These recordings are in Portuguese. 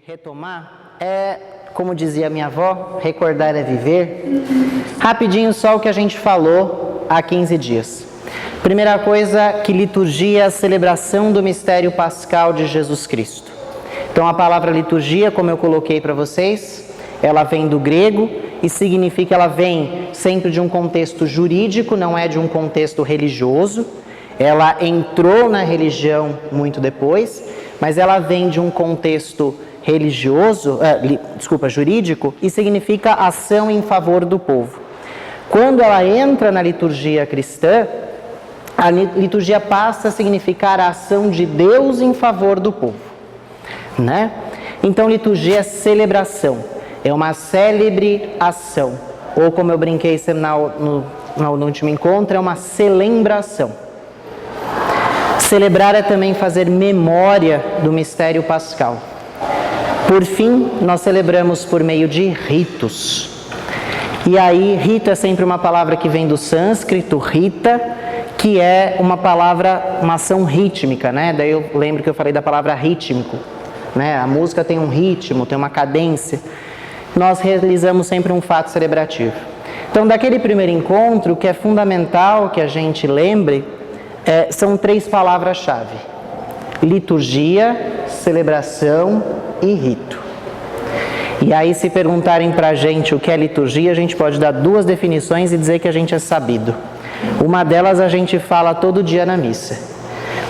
Retomar é, como dizia minha avó, recordar é viver. Rapidinho só o que a gente falou há 15 dias. Primeira coisa, que liturgia é a celebração do mistério pascal de Jesus Cristo. Então a palavra liturgia, como eu coloquei para vocês, ela vem do grego e significa, ela vem sempre de um contexto jurídico, não é de um contexto religioso. Ela entrou na religião muito depois, mas ela vem de um contexto jurídico, e significa ação em favor do povo. Quando ela entra na liturgia cristã, a liturgia passa a significar a ação de Deus em favor do povo, né? Então liturgia é celebração, é uma célebre ação, ou como eu brinquei no último encontro, é uma celembração. Celebrar é também fazer memória do mistério pascal. Por fim, nós celebramos por meio de ritos. E aí, rito é sempre uma palavra que vem do sânscrito, rita, que é uma ação rítmica, né? Daí eu lembro que eu falei da palavra rítmico, né? A música tem um ritmo, tem uma cadência. Nós realizamos sempre um fato celebrativo. Então, daquele primeiro encontro, o que é fundamental que a gente lembre são 3 palavras-chave: liturgia, celebração e rito. E aí, se perguntarem pra gente o que é liturgia, a gente pode dar 2 definições e dizer que a gente é sabido. Uma delas a gente fala todo dia na missa.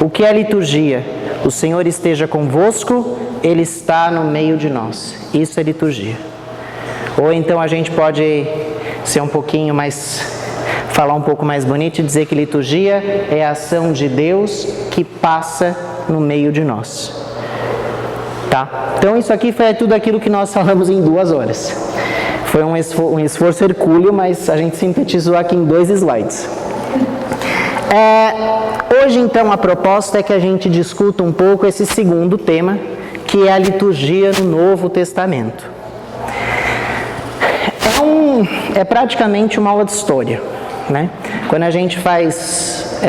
O que é liturgia? O Senhor esteja convosco, Ele está no meio de nós. Isso é liturgia. Ou então a gente pode ser falar um pouco mais bonito e dizer que liturgia é a ação de Deus que passa no meio de nós. Tá? Então isso aqui foi tudo aquilo que nós falamos em 2 horas. Foi um esforço hercúleo, mas a gente sintetizou aqui em 2 slides. Hoje então a proposta é que a gente discuta um pouco esse segundo tema, que é a liturgia no Novo Testamento. É praticamente uma aula de história, né? Quando a gente faz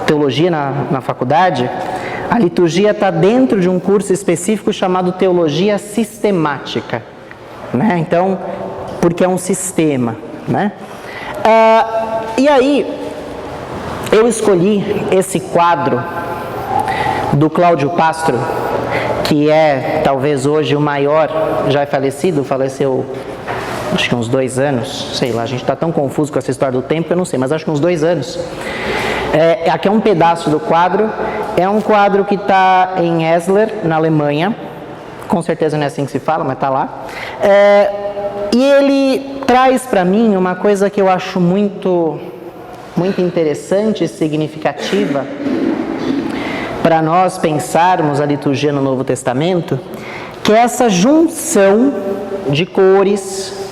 teologia na faculdade, a liturgia está dentro de um curso específico chamado Teologia Sistemática, né? Então, porque é um sistema, né? E aí, eu escolhi esse quadro do Cláudio Pastro, que é talvez hoje o maior, já é falecido, faleceu acho que uns 2 anos, sei lá, a gente está tão confuso com essa história do tempo que eu não sei, mas acho que uns 2 anos. Aqui é um pedaço do quadro, é um quadro que está em Esler, na Alemanha, com certeza não é assim que se fala, mas está lá. E ele traz para mim uma coisa que eu acho muito interessante e significativa para nós pensarmos a liturgia no Novo Testamento, que é essa junção de cores,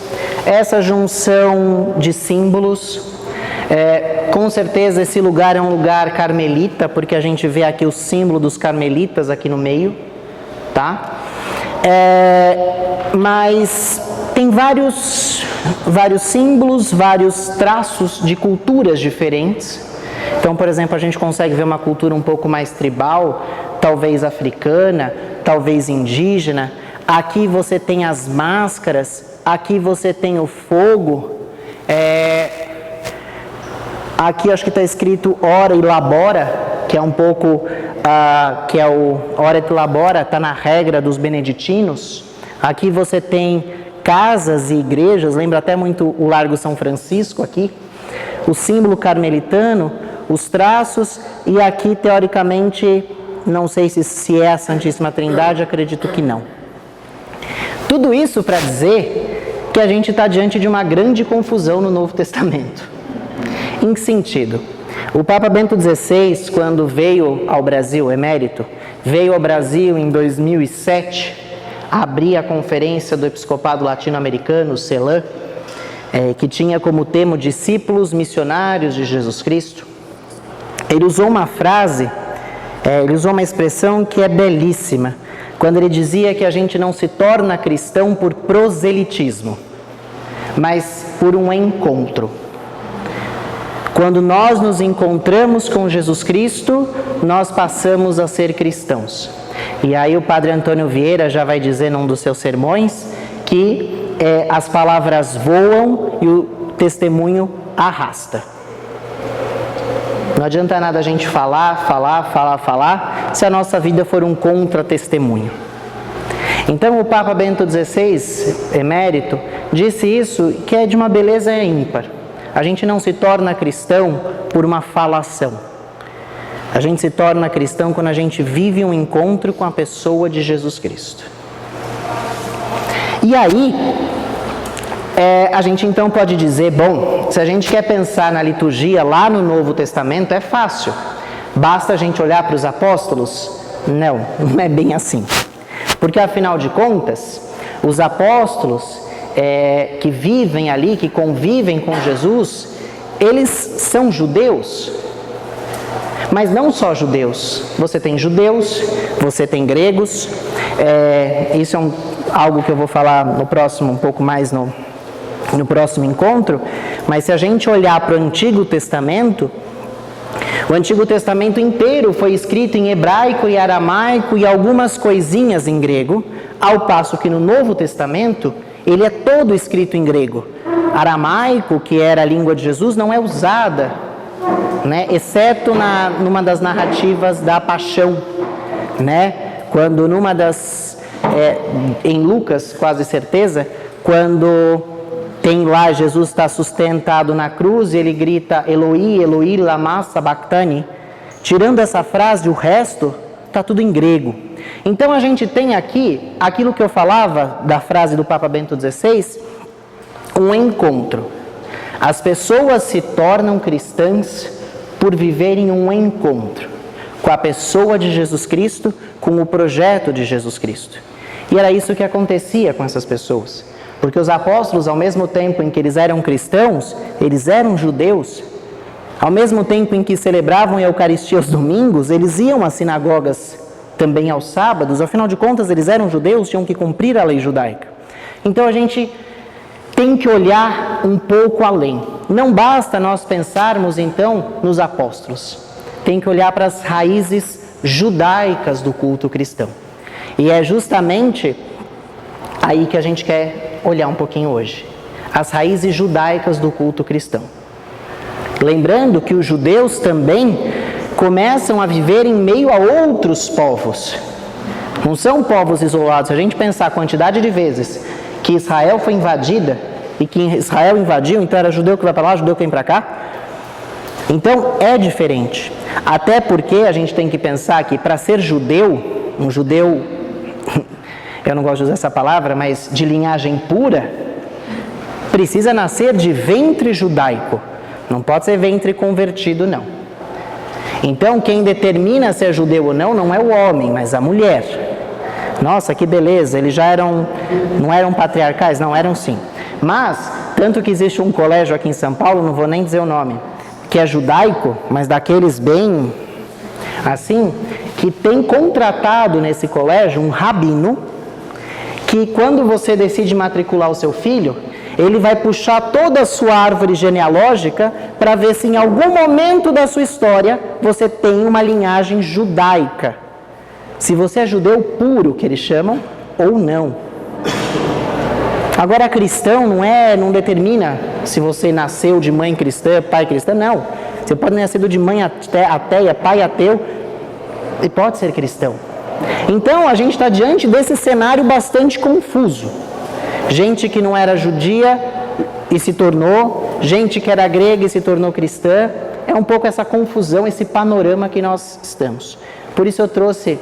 essa junção de símbolos. Com certeza esse lugar é um lugar carmelita, porque a gente vê aqui o símbolo dos carmelitas aqui no meio, tá? Mas tem vários símbolos, vários traços de culturas diferentes. Então, por exemplo, a gente consegue ver uma cultura um pouco mais tribal, talvez africana, talvez indígena. Aqui você tem as máscaras, aqui você tem o fogo. Aqui acho que está escrito ora e labora, que é um pouco, que é o ora et labora, está na regra dos beneditinos. Aqui você tem casas e igrejas, lembra até muito o Largo São Francisco aqui. O símbolo carmelitano, os traços, e aqui teoricamente, não sei se é a Santíssima Trindade, acredito que não. Tudo isso para dizer que a gente está diante de uma grande confusão no Novo Testamento. Em que sentido? O Papa Bento XVI, quando veio ao Brasil, emérito, veio ao Brasil em 2007, abrir a conferência do Episcopado Latino-Americano, CELAM, que tinha como tema discípulos missionários de Jesus Cristo. Ele usou uma frase, ele usou uma expressão que é belíssima, quando ele dizia que a gente não se torna cristão por proselitismo, mas por um encontro. Quando nós nos encontramos com Jesus Cristo, nós passamos a ser cristãos. E aí o Padre Antônio Vieira já vai dizer num dos seus sermões que as palavras voam e o testemunho arrasta. Não adianta nada a gente falar, se a nossa vida for um contra-testemunho. Então o Papa Bento XVI, emérito, disse isso, que é de uma beleza ímpar. A gente não se torna cristão por uma falação. A gente se torna cristão quando a gente vive um encontro com a pessoa de Jesus Cristo. E aí, a gente então pode dizer, bom, se a gente quer pensar na liturgia lá no Novo Testamento, é fácil. Basta a gente olhar para os apóstolos? Não é bem assim. Porque afinal de contas, os apóstolos que vivem ali, que convivem com Jesus, eles são judeus. Mas não só judeus. Você tem judeus, você tem gregos. Isso é algo que eu vou falar no próximo, um pouco mais no próximo encontro. Mas se a gente olhar para o Antigo Testamento, o Antigo Testamento inteiro foi escrito em hebraico e aramaico e algumas coisinhas em grego, ao passo que no Novo Testamento ele é todo escrito em grego. Aramaico, que era a língua de Jesus, não é usada, né? Exceto numa das narrativas da Paixão, né? Quando numa das, em Lucas, quase certeza, quando tem lá, Jesus está sustentado na cruz e ele grita, Eloi, Eloi, lama sabachthani. Tirando essa frase, o resto está tudo em grego. Então a gente tem aqui, aquilo que eu falava da frase do Papa Bento XVI, um encontro. As pessoas se tornam cristãs por viverem um encontro com a pessoa de Jesus Cristo, com o projeto de Jesus Cristo. E era isso que acontecia com essas pessoas. Porque os apóstolos, ao mesmo tempo em que eles eram cristãos, eles eram judeus. Ao mesmo tempo em que celebravam a Eucaristia aos domingos, eles iam às sinagogas também aos sábados. Afinal de contas, eles eram judeus, tinham que cumprir a lei judaica. Então a gente tem que olhar um pouco além. Não basta nós pensarmos então nos apóstolos. Tem que olhar para as raízes judaicas do culto cristão. E é justamente aí que a gente quer olhar um pouquinho hoje. As raízes judaicas do culto cristão. Lembrando que os judeus também começam a viver em meio a outros povos. Não são povos isolados. Se a gente pensar a quantidade de vezes que Israel foi invadida e que Israel invadiu, então era judeu que vai para lá, judeu que vem para cá. Então é diferente. Até porque a gente tem que pensar que para ser judeu, um judeu, eu não gosto de usar essa palavra, mas de linhagem pura, precisa nascer de ventre judaico. Não pode ser ventre convertido, não. Então, quem determina ser judeu ou não é o homem, mas a mulher. Nossa, que beleza, eles já não eram patriarcais? Não, eram sim. Mas, tanto que existe um colégio aqui em São Paulo, não vou nem dizer o nome, que é judaico, mas daqueles bem assim, que tem contratado nesse colégio um rabino, que quando você decide matricular o seu filho, ele vai puxar toda a sua árvore genealógica para ver se em algum momento da sua história você tem uma linhagem judaica. Se você é judeu puro, que eles chamam, ou não. Agora, cristão não determina se você nasceu de mãe cristã, pai cristão, não. Você pode nascer de mãe ateia, pai ateu, e pode ser cristão. Então, a gente está diante desse cenário bastante confuso. Gente que não era judia e se tornou, gente que era grega e se tornou cristã. É um pouco essa confusão, esse panorama que nós estamos. Por isso eu trouxe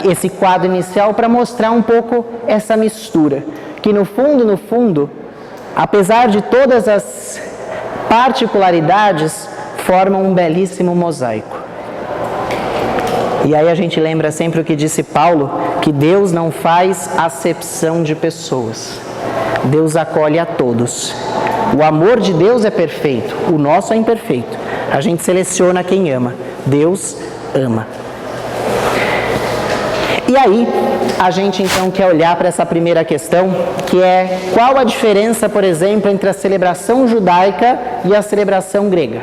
esse quadro inicial para mostrar um pouco essa mistura. Que no fundo, apesar de todas as particularidades, formam um belíssimo mosaico. E aí a gente lembra sempre o que disse Paulo, que Deus não faz acepção de pessoas. Deus acolhe a todos. O amor de Deus é perfeito, o nosso é imperfeito. A gente seleciona quem ama. Deus ama. E E aí, a gente então quer olhar para essa primeira questão, que é qual a diferença, por exemplo, entre a celebração judaica e a celebração grega.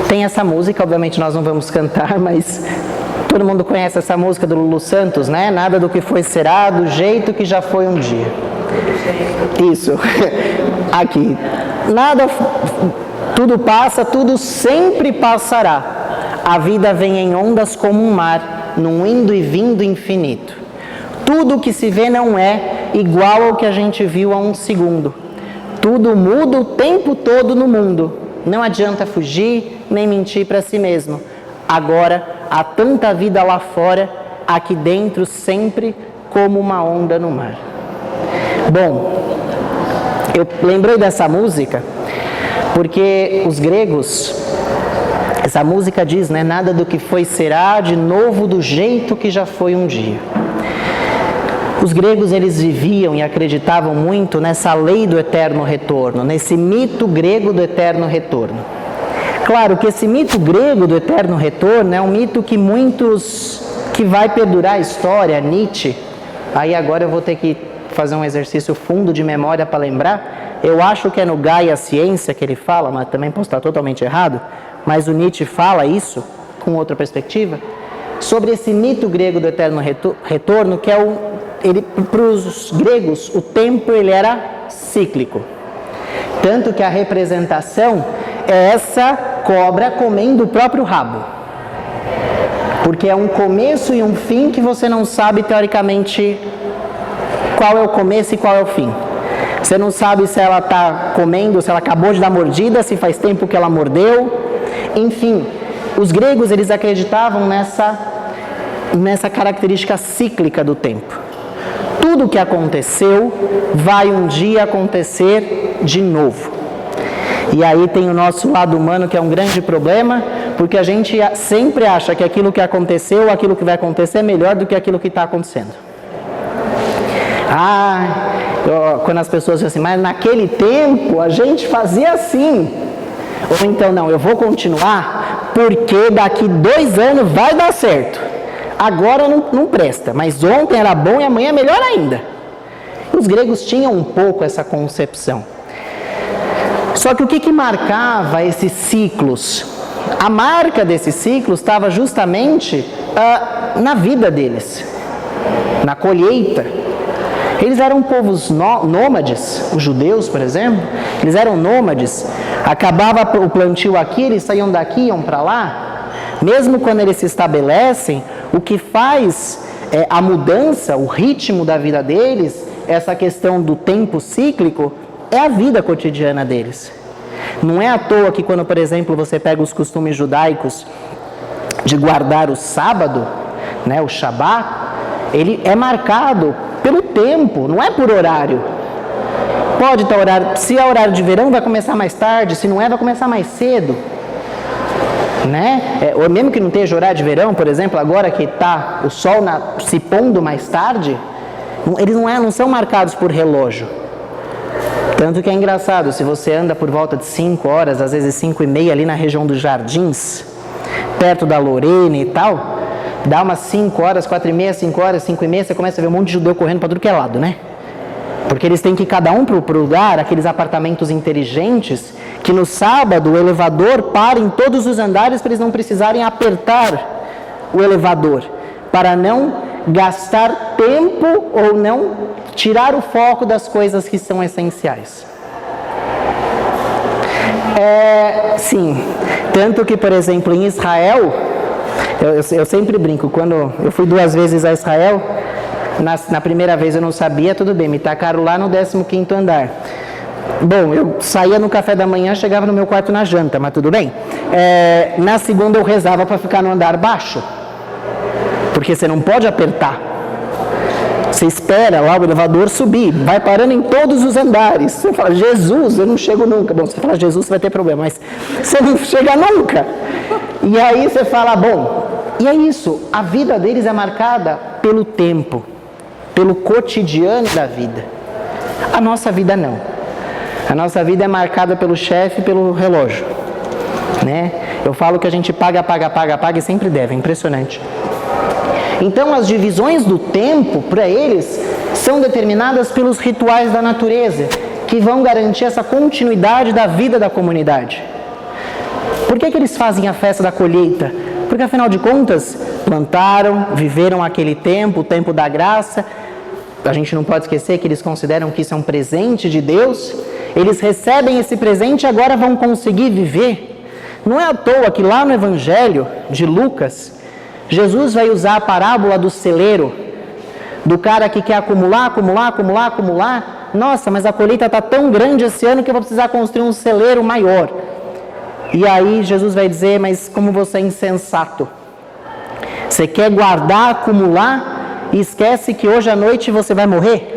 Tem essa música, obviamente nós não vamos cantar, mas todo mundo conhece essa música do Lulu Santos, né? Nada do que foi será, do jeito que já foi um dia. Isso, aqui. Nada, tudo passa, tudo sempre passará. A vida vem em ondas como um mar, num indo e vindo infinito. Tudo que se vê não é igual ao que a gente viu há um segundo. Tudo muda o tempo todo no mundo. Não adianta fugir nem mentir para si mesmo. Agora, há tanta vida lá fora, aqui dentro sempre como uma onda no mar. Bom, eu lembrei dessa música porque os gregos, essa música diz, né, nada do que foi será de novo do jeito que já foi um dia. Os gregos, eles viviam e acreditavam muito nessa lei do eterno retorno, nesse mito grego do eterno retorno. Claro que esse mito grego do eterno retorno é um mito que vai perdurar a história. Nietzsche, aí agora eu vou ter que fazer um exercício fundo de memória para lembrar. Eu acho que é no Gaia Ciência que ele fala, mas também posso estar totalmente errado, mas o Nietzsche fala isso com outra perspectiva, sobre esse mito grego do eterno retorno, que é para os gregos, o tempo ele era cíclico. Tanto que a representação é essa cobra comendo o próprio rabo. Porque é um começo e um fim que você não sabe, teoricamente, qual é o começo e qual é o fim. Você não sabe se ela está comendo, se ela acabou de dar mordida, se faz tempo que ela mordeu. Enfim, os gregos, eles acreditavam nessa característica cíclica do tempo. Tudo que aconteceu vai um dia acontecer de novo. E aí tem o nosso lado humano, que é um grande problema, porque a gente sempre acha que aquilo que aconteceu, aquilo que vai acontecer é melhor do que aquilo que está acontecendo. Quando as pessoas dizem assim, mas naquele tempo a gente fazia assim. Ou então, não, eu vou continuar porque daqui 2 anos vai dar certo. Agora não presta, mas ontem era bom e amanhã é melhor ainda. Os gregos tinham um pouco essa concepção. Só que o que marcava esses ciclos? A marca desses ciclos estava justamente na vida deles, na colheita. Eles eram povos nômades, os judeus, por exemplo, eles eram nômades. Acabava o plantio aqui, eles saíam daqui e iam para lá. Mesmo quando eles se estabelecem, o que faz a mudança, o ritmo da vida deles, essa questão do tempo cíclico, é a vida cotidiana deles. Não é à toa que quando, por exemplo, você pega os costumes judaicos de guardar o sábado, né, o Shabat, ele é marcado pelo tempo, não é por horário. Pode estar horário, se é horário de verão vai começar mais tarde, se não é vai começar mais cedo, né? Ou mesmo que não esteja horário de verão, por exemplo, agora que está o sol se pondo mais tarde, eles não são marcados por relógio. Tanto que é engraçado, se você anda por volta de 5 horas, às vezes 5:30 ali na região dos Jardins, perto da Lorene e tal, dá umas 5 horas, 4:30, 5 horas, 5:30, você começa a ver um monte de judeu correndo para tudo que é lado, né? Porque eles têm que ir cada um para o lugar, aqueles apartamentos inteligentes, que no sábado o elevador para em todos os andares para eles não precisarem apertar o elevador, para não gastar tempo ou não tirar o foco das coisas que são essenciais. Sim, tanto que, por exemplo, em Israel, eu sempre brinco, quando eu fui 2 vezes a Israel, na primeira vez eu não sabia, tudo bem, me tacaram lá no 15º andar. Bom, eu saía no café da manhã, chegava no meu quarto na janta, mas tudo bem. Na segunda eu rezava para ficar no andar baixo, porque você não pode apertar. Você espera lá o elevador subir, vai parando em todos os andares. Você fala, Jesus, eu não chego nunca. Bom, você fala, Jesus, você vai ter problema, mas você não chega nunca. E aí você fala, bom, e é isso, a vida deles é marcada pelo tempo, pelo cotidiano da vida. A nossa vida não. A nossa vida é marcada pelo chefe e pelo relógio, né? Eu falo que a gente paga e sempre deve, é impressionante. Então as divisões do tempo, para eles, são determinadas pelos rituais da natureza, que vão garantir essa continuidade da vida da comunidade. Por que eles fazem a festa da colheita? Porque afinal de contas, plantaram, viveram aquele tempo, o tempo da graça. A gente não pode esquecer que eles consideram que isso é um presente de Deus. Eles recebem esse presente e agora vão conseguir viver. Não é à toa que lá no Evangelho de Lucas, Jesus vai usar a parábola do celeiro, do cara que quer acumular. Nossa, mas a colheita está tão grande esse ano que eu vou precisar construir um celeiro maior. E aí Jesus vai dizer, mas como você é insensato. Você quer guardar, acumular e esquece que hoje à noite você vai morrer?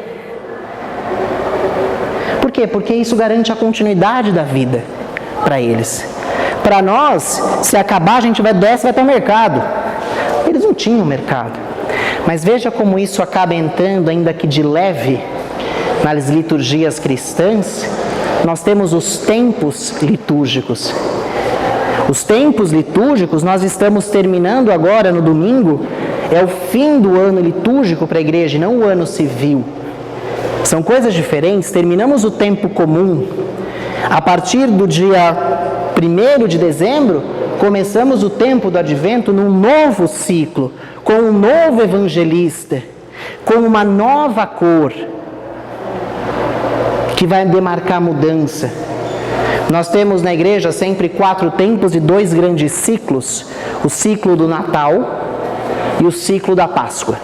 Por quê? Porque isso garante a continuidade da vida para eles. Para nós, se acabar, a gente vai até o mercado. Eles não tinham mercado. Mas veja como isso acaba entrando, ainda que de leve, nas liturgias cristãs. Nós temos os tempos litúrgicos. Os tempos litúrgicos, nós estamos terminando agora no domingo, é o fim do ano litúrgico para a igreja, não o ano civil. São coisas diferentes. Terminamos o tempo comum. A partir do dia 1º de dezembro, começamos o tempo do advento num novo ciclo, com um novo evangelista, com uma nova cor, que vai demarcar a mudança. Nós temos na igreja sempre 4 tempos e 2 grandes ciclos, o ciclo do Natal e o ciclo da Páscoa.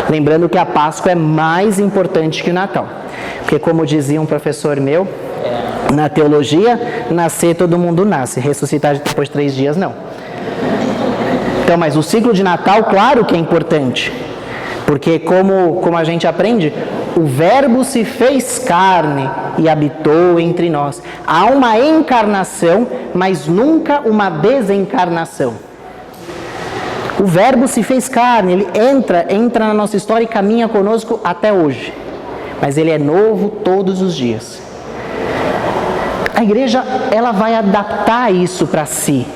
Lembrando que a Páscoa é mais importante que o Natal, porque como dizia um professor meu, na teologia, nascer todo mundo nasce, ressuscitar depois de 3 dias não. Então, mas o ciclo de Natal, claro que é importante, porque como a gente aprende, o Verbo se fez carne e habitou entre nós. Há uma encarnação, mas nunca uma desencarnação. O Verbo se fez carne, ele entra na nossa história e caminha conosco até hoje. Mas ele é novo todos os dias. A igreja, ela vai adaptar isso para si.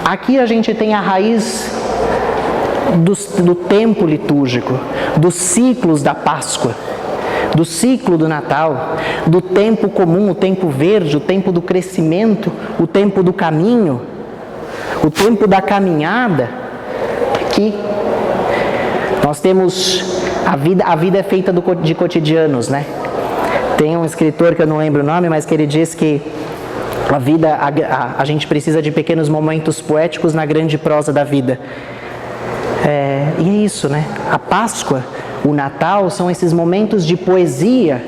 Aqui a gente tem a raiz do tempo litúrgico, dos ciclos da Páscoa, do ciclo do Natal, do tempo comum, o tempo verde, o tempo do crescimento, o tempo do caminho, o tempo da caminhada. Aqui nós temos a vida é feita de cotidianos, né? Tem um escritor que eu não lembro o nome, mas que ele diz que a gente precisa de pequenos momentos poéticos na grande prosa da vida. E é isso, né? A Páscoa, o Natal, são esses momentos de poesia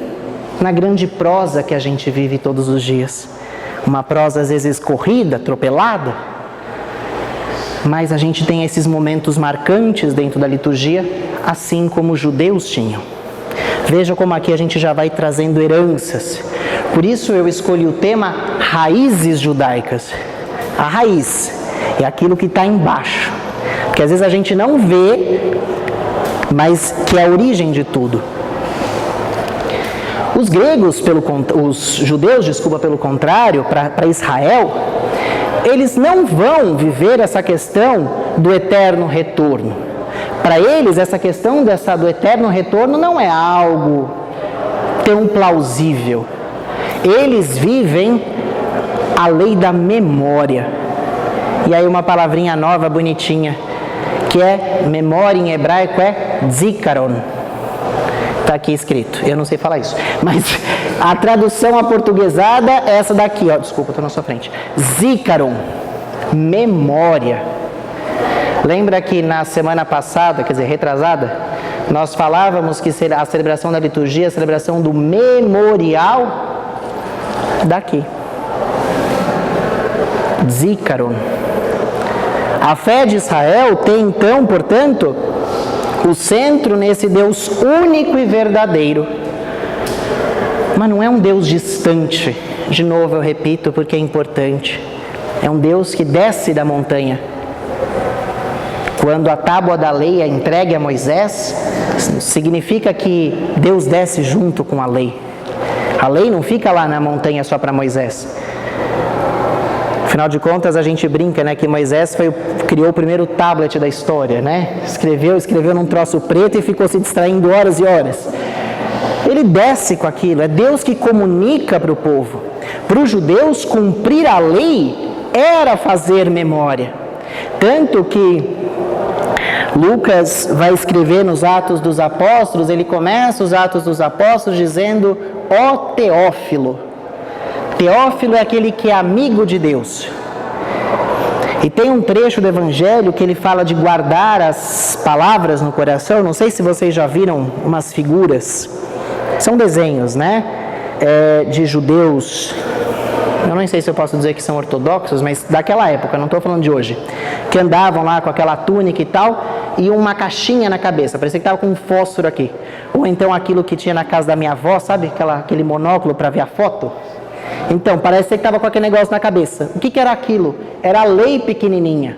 na grande prosa que a gente vive todos os dias. Uma prosa às vezes corrida, atropelada, mas a gente tem esses momentos marcantes dentro da liturgia, assim como os judeus tinham. Veja como aqui a gente já vai trazendo heranças. Por isso eu escolhi o tema Raízes Judaicas. A raiz é aquilo que está embaixo, que às vezes a gente não vê, mas que é a origem de tudo. Os judeus, pelo contrário, para Israel, eles não vão viver essa questão do eterno retorno. Para eles, essa questão do eterno retorno não é algo tão plausível. Eles vivem a lei da memória. E aí uma palavrinha nova, bonitinha, que é memória em hebraico, é zikaron. Está aqui escrito, eu não sei falar isso, mas a tradução aportuguesada é essa daqui, ó. Desculpa, estou na sua frente. Zikaron, memória. Lembra que na semana passada, quer dizer, retrasada, nós falávamos que a celebração da liturgia é a celebração do memorial daqui. Zikaron. A fé de Israel tem então, portanto, o centro nesse Deus único e verdadeiro. Mas não é um Deus distante. De novo eu repito porque é importante. É um Deus que desce da montanha. Quando a tábua da lei é entregue a Moisés, significa que Deus desce junto com a lei. A lei não fica lá na montanha só para Moisés. Afinal de contas, a gente brinca, né, que Moisés criou o primeiro tablet da história, né? Escreveu num troço preto e ficou se distraindo horas e horas. Ele desce com aquilo, é Deus que comunica para o povo. Para os judeus, cumprir a lei era fazer memória. Tanto que Lucas vai escrever nos Atos dos Apóstolos, ele começa os Atos dos Apóstolos dizendo: ó Teófilo. Teófilo é aquele que é amigo de Deus. E tem um trecho do Evangelho que ele fala de guardar as palavras no coração. Não sei se vocês já viram umas figuras, são desenhos, né? De judeus, eu não sei se eu posso dizer que são ortodoxos, mas daquela época, não estou falando de hoje, que andavam lá com aquela túnica e tal, e uma caixinha na cabeça, parecia que estava com um fósforo aqui. Ou então aquilo que tinha na casa da minha avó, sabe? Aquele monóculo para ver a foto. Então, parece que estava com aquele negócio na cabeça. O que era aquilo? Era a lei pequenininha.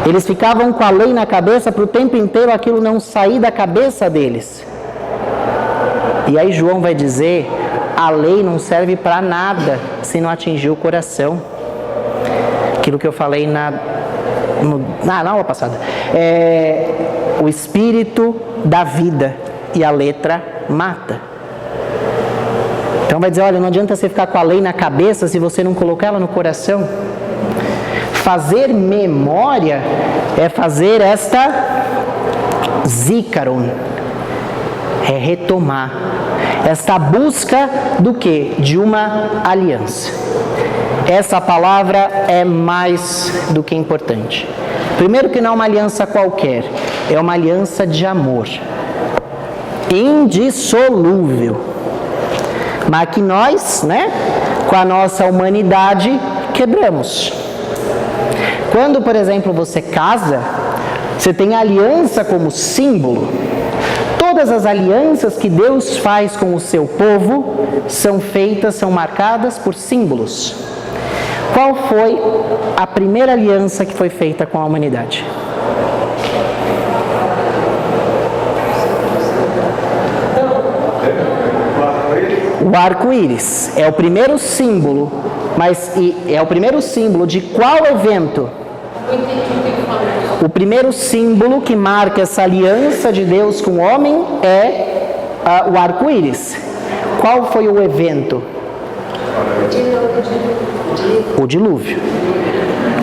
Eles ficavam com a lei na cabeça para o tempo inteiro aquilo não sair da cabeça deles. E aí João vai dizer: a lei não serve para nada se não atingir o coração. Aquilo que eu falei na aula passada. O espírito dá vida e a letra mata. Então vai dizer: olha, não adianta você ficar com a lei na cabeça se você não colocar ela no coração. Fazer memória é fazer esta zícaron, é retomar. Esta busca do quê? De uma aliança. Essa palavra é mais do que importante. Primeiro que não é uma aliança qualquer, é uma aliança de amor. Indissolúvel. Mas que nós, né, com a nossa humanidade, quebramos. Quando, por exemplo, você casa, você tem a aliança como símbolo. Todas as alianças que Deus faz com o seu povo são marcadas por símbolos. Qual foi a primeira aliança que foi feita com a humanidade? O arco-íris é o primeiro símbolo, mas é o primeiro símbolo de qual evento? O primeiro símbolo que marca essa aliança de Deus com o homem é o arco-íris. Qual foi o evento? O dilúvio.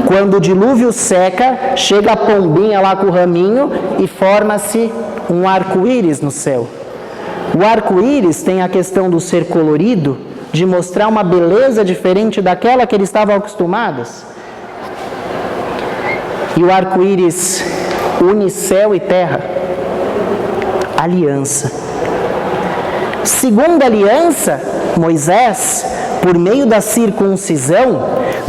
Quando o dilúvio seca, chega a pombinha lá com o raminho e forma-se um arco-íris no céu. O arco-íris tem a questão do ser colorido, de mostrar uma beleza diferente daquela que eles estavam acostumados. E o arco-íris une céu e terra. Aliança. Segunda aliança, Moisés, por meio da circuncisão,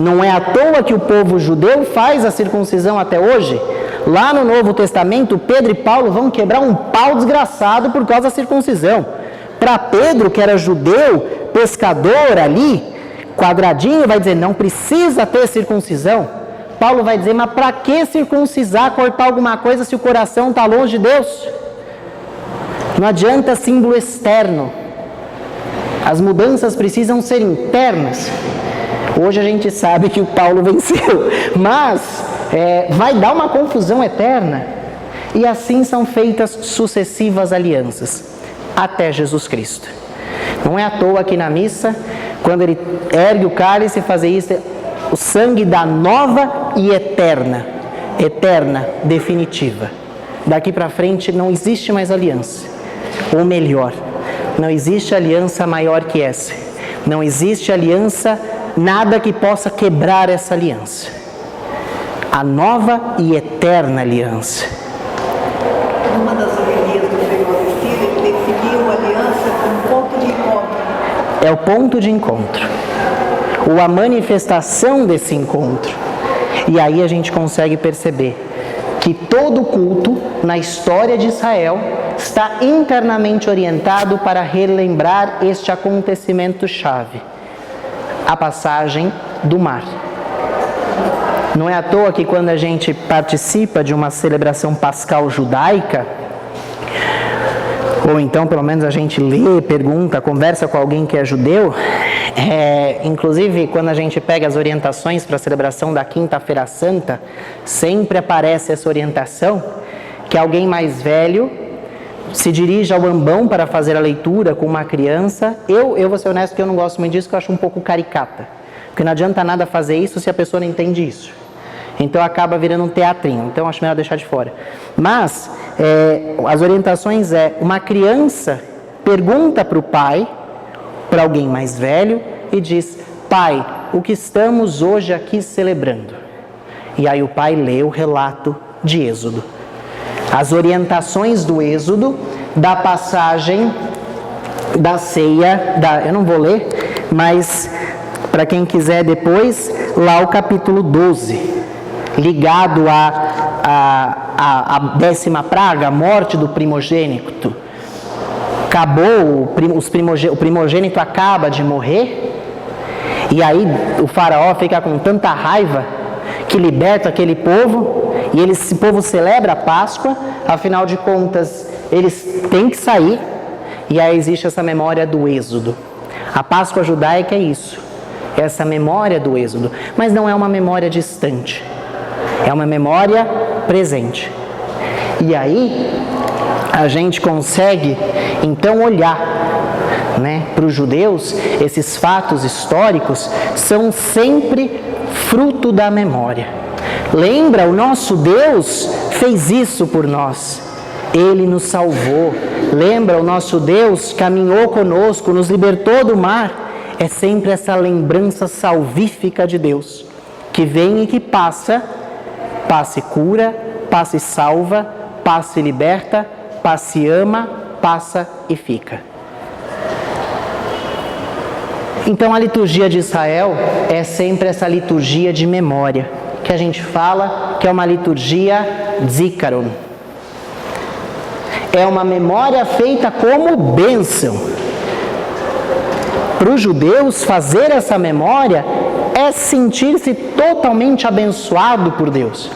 não é à toa que o povo judeu faz a circuncisão até hoje. Lá no Novo Testamento, Pedro e Paulo vão quebrar um pau desgraçado por causa da circuncisão. Para Pedro, que era judeu, pescador ali, quadradinho, vai dizer: não precisa ter circuncisão. Paulo vai dizer: mas para que circuncisar, cortar alguma coisa se o coração está longe de Deus? Não adianta símbolo externo. As mudanças precisam ser internas. Hoje a gente sabe que o Paulo venceu, mas vai dar uma confusão eterna. E assim são feitas sucessivas alianças, até Jesus Cristo. Não é à toa que na missa, quando ele ergue o cálice e fazer isso, o sangue da nova e eterna, definitiva. Daqui para frente não existe mais aliança. Ou melhor, não existe aliança maior que essa. Não existe aliança, nada que possa quebrar essa aliança. A nova e eterna aliança. Uma das homilias do Senhor Agostinho, ele definiu a aliança como ponto de encontro. É o ponto de encontro. Ou a manifestação desse encontro. E aí a gente consegue perceber que todo culto na história de Israel está internamente orientado para relembrar este acontecimento-chave, a passagem do mar. Não é à toa que quando a gente participa de uma celebração pascal judaica, ou então pelo menos a gente lê, pergunta, conversa com alguém que é judeu, Inclusive, quando a gente pega as orientações para a celebração da Quinta-feira Santa, sempre aparece essa orientação que alguém mais velho se dirige ao ambão para fazer a leitura com uma criança. Eu vou ser honesto que eu não gosto muito disso, que eu acho um pouco caricata. Porque não adianta nada fazer isso se a pessoa não entende isso. Então acaba virando um teatrinho, então acho melhor deixar de fora. Mas as orientações uma criança pergunta para o pai, para alguém mais velho, e diz: pai, o que estamos hoje aqui celebrando? E aí o pai lê o relato de Êxodo. As orientações do Êxodo, da passagem da ceia, eu não vou ler, mas para quem quiser depois, lá o capítulo 12. Ligado à 10ª praga, a morte do primogênito. Acabou, o primogênito acaba de morrer, e aí o faraó fica com tanta raiva que liberta aquele povo, e esse povo celebra a Páscoa, afinal de contas, eles têm que sair, e aí existe essa memória do Êxodo. A Páscoa judaica é isso, essa memória do Êxodo, mas não é uma memória distante. É uma memória presente. E aí, a gente consegue, então, olhar, para os judeus, esses fatos históricos são sempre fruto da memória. Lembra, o nosso Deus fez isso por nós. Ele nos salvou. Lembra, o nosso Deus caminhou conosco, nos libertou do mar. É sempre essa lembrança salvífica de Deus, que vem e que passa e cura, passa e salva, passa e liberta, passa e ama, passa e fica. Então a liturgia de Israel é sempre essa liturgia de memória, que a gente fala que é uma liturgia zikaron. É uma memória feita como bênção. Para os judeus, fazer essa memória é sentir-se totalmente abençoado por Deus.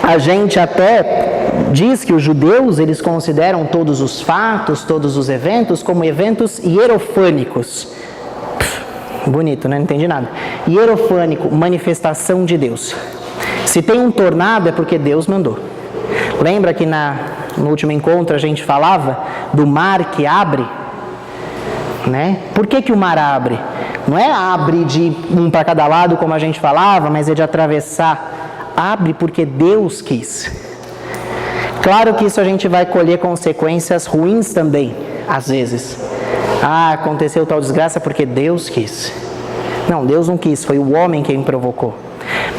A gente até diz que os judeus, eles consideram todos os fatos, todos os eventos, como eventos hierofânicos. Bonito, né? Não entendi nada. Hierofânico, manifestação de Deus. Se tem um tornado é porque Deus mandou. Lembra que no último encontro a gente falava do mar que abre? Por que o mar abre? Não é abre de um para cada lado, como a gente falava, mas é de atravessar. Abre porque Deus quis. Claro que isso a gente vai colher consequências ruins também, às vezes. Aconteceu tal desgraça porque Deus quis. Não, Deus não quis, foi o homem quem provocou.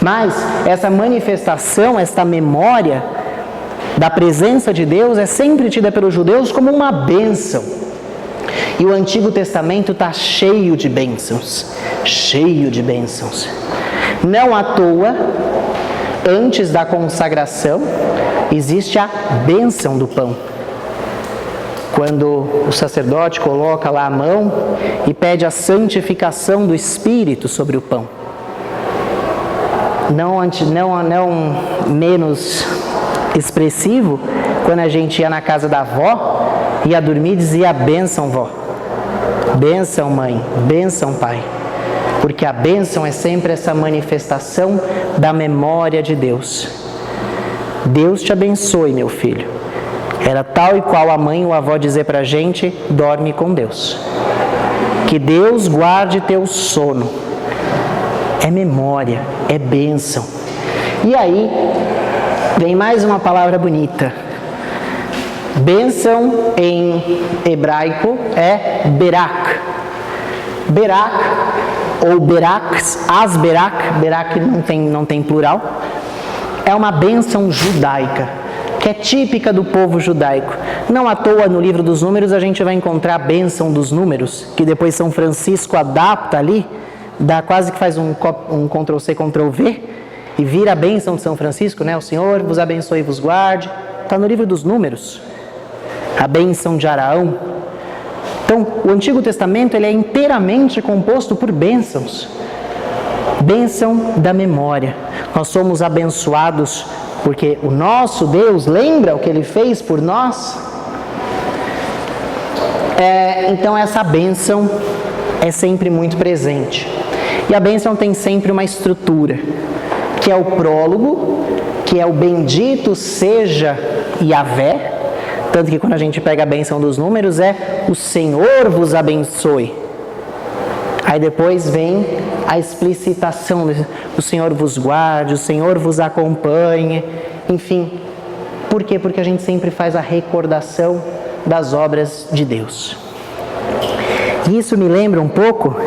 Mas essa manifestação, esta memória da presença de Deus é sempre tida pelos judeus como uma bênção. E o Antigo Testamento está cheio de bênçãos. Cheio de bênçãos. Não à toa, antes da consagração, existe a bênção do pão. Quando o sacerdote coloca lá a mão e pede a santificação do Espírito sobre o pão. Não menos expressivo, quando a gente ia na casa da avó, ia dormir e dizia: bênção, vó. Bênção, mãe. Bênção, pai. Porque a bênção é sempre essa manifestação da memória de Deus. Deus te abençoe, meu filho. Era tal e qual a mãe ou a avó dizer pra gente: dorme com Deus. Que Deus guarde teu sono. É memória, é bênção. E aí, vem mais uma palavra bonita. Bênção em hebraico é berak. Berak, ou beraks, berak não tem plural, é uma bênção judaica, que é típica do povo judaico. Não à toa, no livro dos Números, a gente vai encontrar a bênção dos números, que depois São Francisco adapta ali, quase que faz um Ctrl+C, Ctrl+V, e vira a bênção de São Francisco, O Senhor vos abençoe e vos guarde. Está no livro dos Números. A bênção de Araão. Então, o Antigo Testamento ele é inteiramente composto por bênçãos. Bênção da memória. Nós somos abençoados porque o nosso Deus lembra o que Ele fez por nós. Então, essa bênção é sempre muito presente. E a bênção tem sempre uma estrutura, que é o prólogo, que é o bendito seja Yahvé, tanto que quando a gente pega a bênção dos números é o Senhor vos abençoe. Aí depois vem a explicitação, o Senhor vos guarde, o Senhor vos acompanhe, enfim. Por quê? Porque a gente sempre faz a recordação das obras de Deus. E isso me lembra um pouco,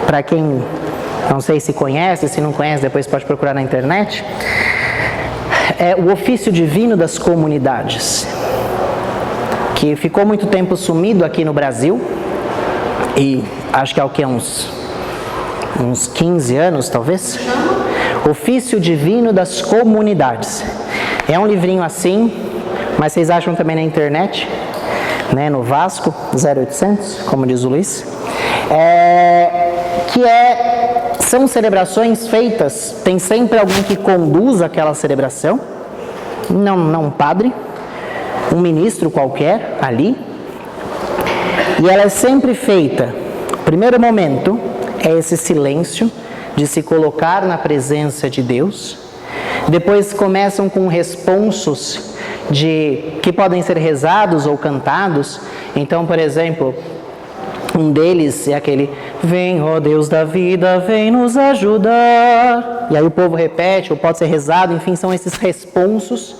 para quem não sei se conhece, se não conhece, depois pode procurar na internet, é o ofício divino das comunidades, que ficou muito tempo sumido aqui no Brasil, e acho que há o que, uns 15 anos talvez. Ofício divino das comunidades. É um livrinho assim, mas vocês acham também na internet, né, no Vasco 0800, como diz o Luiz, são celebrações feitas, tem sempre alguém que conduz aquela celebração, não um padre, um ministro qualquer ali, e ela é sempre feita, o primeiro momento é esse silêncio de se colocar na presença de Deus, depois começam com responsos que podem ser rezados ou cantados. Então, por exemplo, um deles é aquele: vem, ó Deus da vida, vem nos ajudar. E aí o povo repete, ou pode ser rezado, enfim, são esses responsos.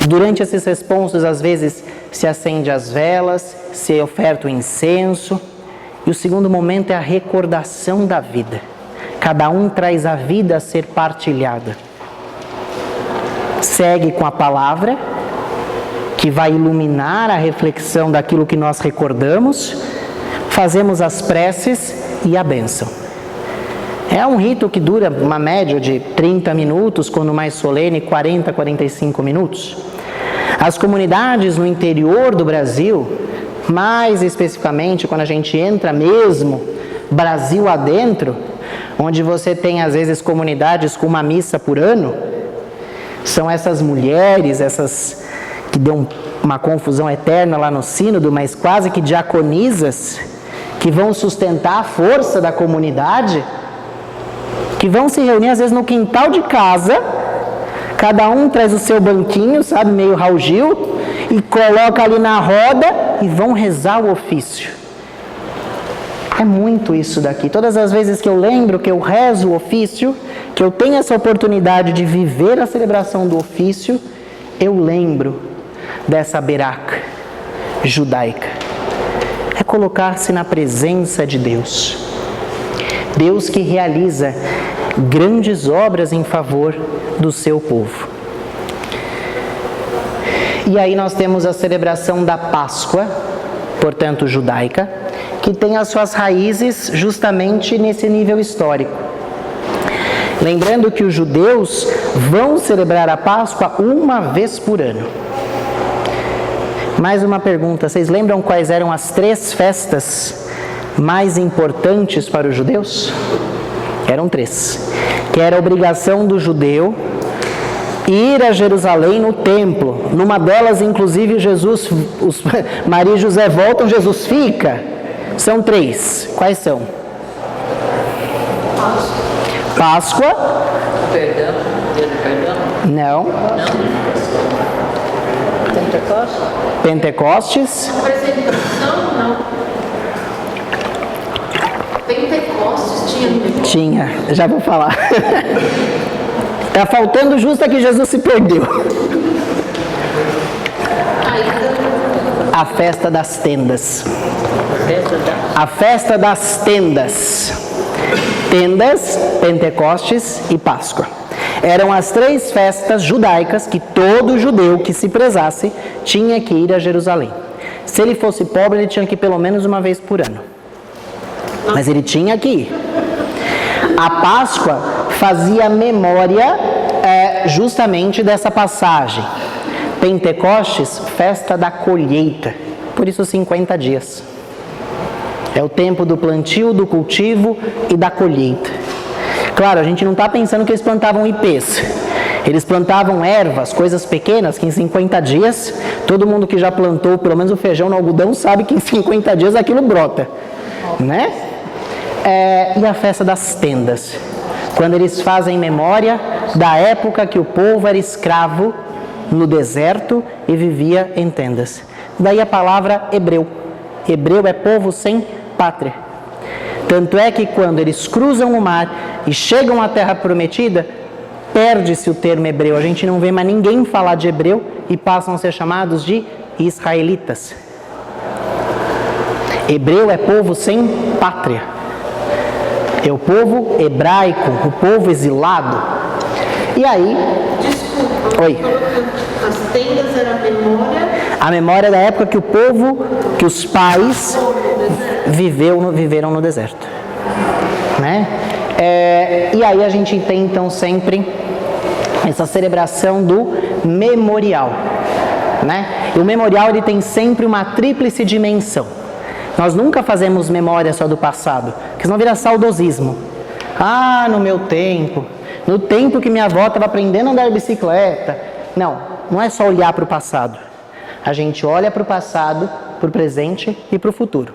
Durante esses responsos, às vezes, se acende as velas, se oferta o incenso. E o segundo momento é a recordação da vida. Cada um traz a vida a ser partilhada. Segue com a palavra, que vai iluminar a reflexão daquilo que nós recordamos. Fazemos as preces e a bênção. É um rito que dura uma média de 30 minutos, quando mais solene, 40, 45 minutos. As comunidades no interior do Brasil, mais especificamente quando a gente entra mesmo Brasil adentro, onde você tem às vezes comunidades com uma missa por ano, são essas mulheres, essas que deu uma confusão eterna lá no sínodo, mas quase que diaconisas, que vão sustentar a força da comunidade, que vão se reunir às vezes no quintal de casa, cada um traz o seu banquinho, sabe, meio Raul Gil, e coloca ali na roda e vão rezar o ofício. É muito isso daqui. Todas as vezes que eu lembro que eu rezo o ofício, que eu tenho essa oportunidade de viver a celebração do ofício, eu lembro dessa beraca judaica. É colocar-se na presença de Deus. Deus que realiza grandes obras em favor do seu povo. E aí nós temos a celebração da Páscoa, portanto judaica, que tem as suas raízes justamente nesse nível histórico. Lembrando que os judeus vão celebrar a Páscoa uma vez por ano. Mais uma pergunta, vocês lembram quais eram as 3 festas mais importantes para os judeus? Eram 3. Que era a obrigação do judeu ir a Jerusalém no templo. Numa delas, inclusive, Maria e José voltam, Jesus fica. São 3. Quais são? Páscoa. Perdão. Não. Pentecostes. Apresentação, não. Pentecostes Tinha, já vou falar. Está faltando justo que Jesus se perdeu. A festa das tendas. A festa das tendas. Tendas, Pentecostes e Páscoa. Eram as 3 festas judaicas que todo judeu que se prezasse tinha que ir a Jerusalém. Se ele fosse pobre, ele tinha que ir pelo menos uma vez por ano. Mas ele tinha que ir. A Páscoa fazia memória justamente dessa passagem. Pentecostes, festa da colheita. Por isso 50 dias. É o tempo do plantio, do cultivo e da colheita. Claro, a gente não está pensando que eles plantavam ipês. Eles plantavam ervas, coisas pequenas, que em 50 dias, todo mundo que já plantou pelo menos o feijão no algodão sabe que em 50 dias aquilo brota, né? E a festa das tendas, quando eles fazem memória da época que o povo era escravo no deserto e vivia em tendas. Daí a palavra hebreu. Hebreu é povo sem pátria. Tanto é que quando eles cruzam o mar e chegam à terra prometida, perde-se o termo hebreu. A gente não vê mais ninguém falar de hebreu e passam a ser chamados de israelitas. Hebreu é povo sem pátria. É o povo hebraico, o povo exilado. E aí... Desculpa, Oi. As tendas eram a memória. A memória da época que o povo, que os pais viveram no deserto. Né? E aí a gente tem então sempre essa celebração do memorial. Né? E o memorial ele tem sempre uma tríplice dimensão. Nós nunca fazemos memória só do passado, porque senão vira saudosismo. No meu tempo, no tempo que minha avó estava aprendendo a andar de bicicleta. Não é só olhar para o passado. A gente olha para o passado, para o presente e para o futuro.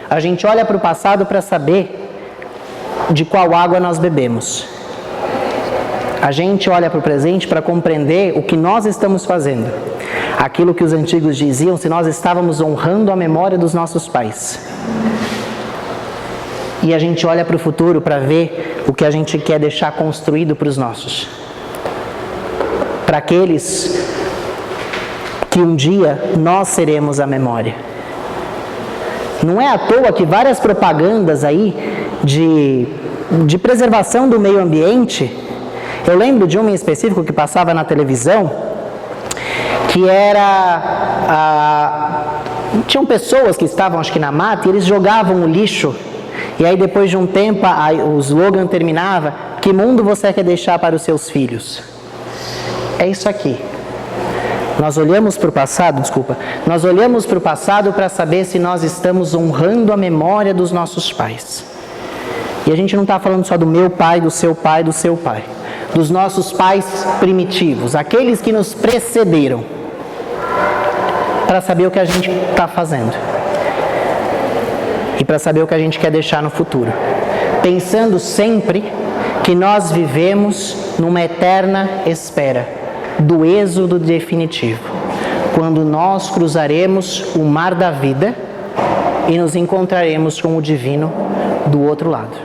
A gente olha para o passado para saber de qual água nós bebemos. A gente olha para o presente para compreender o que nós estamos fazendo. Aquilo que os antigos diziam, se nós estávamos honrando a memória dos nossos pais. E a gente olha para o futuro para ver o que a gente quer deixar construído para os nossos. Para aqueles que um dia nós seremos a memória. Não é à toa que várias propagandas aí de preservação do meio ambiente, eu lembro de uma em específico que passava na televisão, que tinham pessoas que estavam acho que na mata e eles jogavam o lixo, e aí depois de um tempo o slogan terminava: que mundo você quer deixar para os seus filhos? É isso aqui. Nós olhamos para o passado para saber se nós estamos honrando a memória dos nossos pais. E a gente não está falando só do meu pai, do seu pai, do seu pai. Dos nossos pais primitivos, aqueles que nos precederam. Para saber o que a gente está fazendo. E para saber o que a gente quer deixar no futuro. Pensando sempre que nós vivemos numa eterna espera do êxodo definitivo, quando nós cruzaremos o mar da vida e nos encontraremos com o divino do outro lado.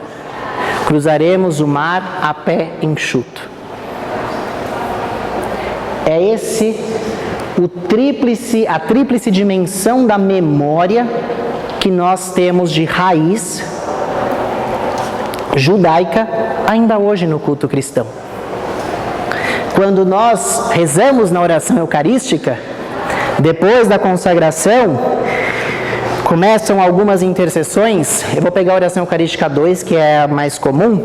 Cruzaremos o mar a pé enxuto. É esse a tríplice dimensão da memória que nós temos de raiz judaica ainda hoje no culto cristão. Quando nós rezamos na oração eucarística, depois da consagração, começam algumas intercessões. Eu vou pegar a oração eucarística 2, que é a mais comum.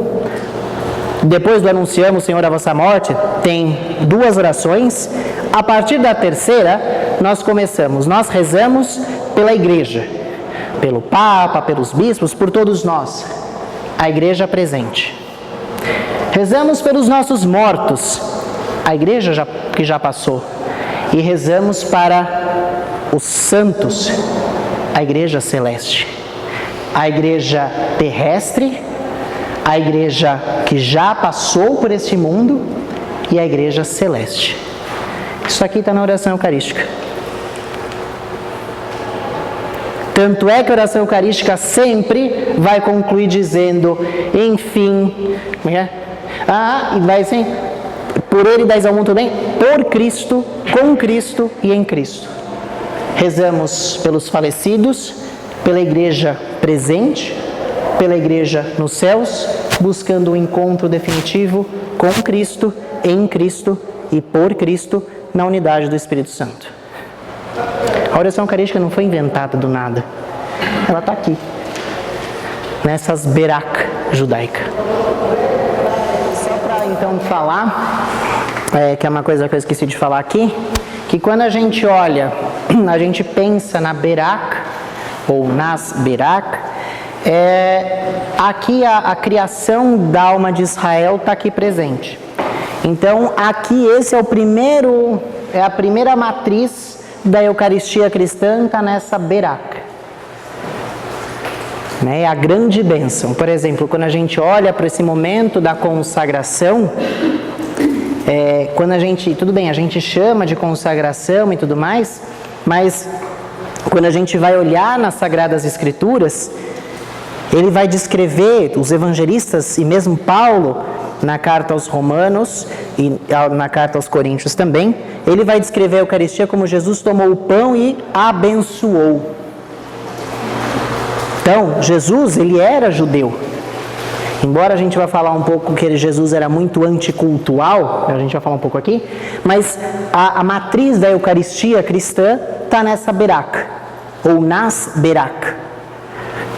Depois do anunciamos, Senhor, a vossa morte, tem 2 orações. A partir da terceira, nós rezamos pela igreja, pelo Papa, pelos bispos, por todos nós, a igreja presente. Rezamos pelos nossos mortos, a igreja que já passou. E rezamos para os santos, a igreja celeste, a igreja terrestre, a igreja que já passou por este mundo e a igreja celeste. Isso aqui está na oração eucarística. Tanto é que a oração eucarística sempre vai concluir dizendo, enfim, e vai assim, por ele dais ao mundo também, por Cristo, com Cristo e em Cristo. Rezamos pelos falecidos, pela igreja presente, pela igreja nos céus, buscando o encontro definitivo com Cristo, em Cristo e por Cristo, na unidade do Espírito Santo. A oração eucarística não foi inventada do nada. Ela está aqui, nessas berak judaica. Só para então falar, que é uma coisa que eu esqueci de falar aqui, que quando a gente olha, a gente pensa na berak, ou nas berak, aqui a criação da alma de Israel está aqui presente. Então, aqui esse é a primeira matriz da Eucaristia cristã, está nessa berak. né? É a grande bênção. Por exemplo, quando a gente olha para esse momento da consagração, quando a gente, tudo bem, a gente chama de consagração e tudo mais, mas quando a gente vai olhar nas Sagradas Escrituras, ele vai descrever, os evangelistas e mesmo Paulo, na carta aos Romanos e na carta aos Coríntios também, ele vai descrever a Eucaristia como Jesus tomou o pão e abençoou. Então, Jesus, ele era judeu. Embora a gente vá falar um pouco que Jesus era muito anticultural, a gente vai falar um pouco aqui, mas a matriz da Eucaristia cristã está nessa beraca, ou nas beraca.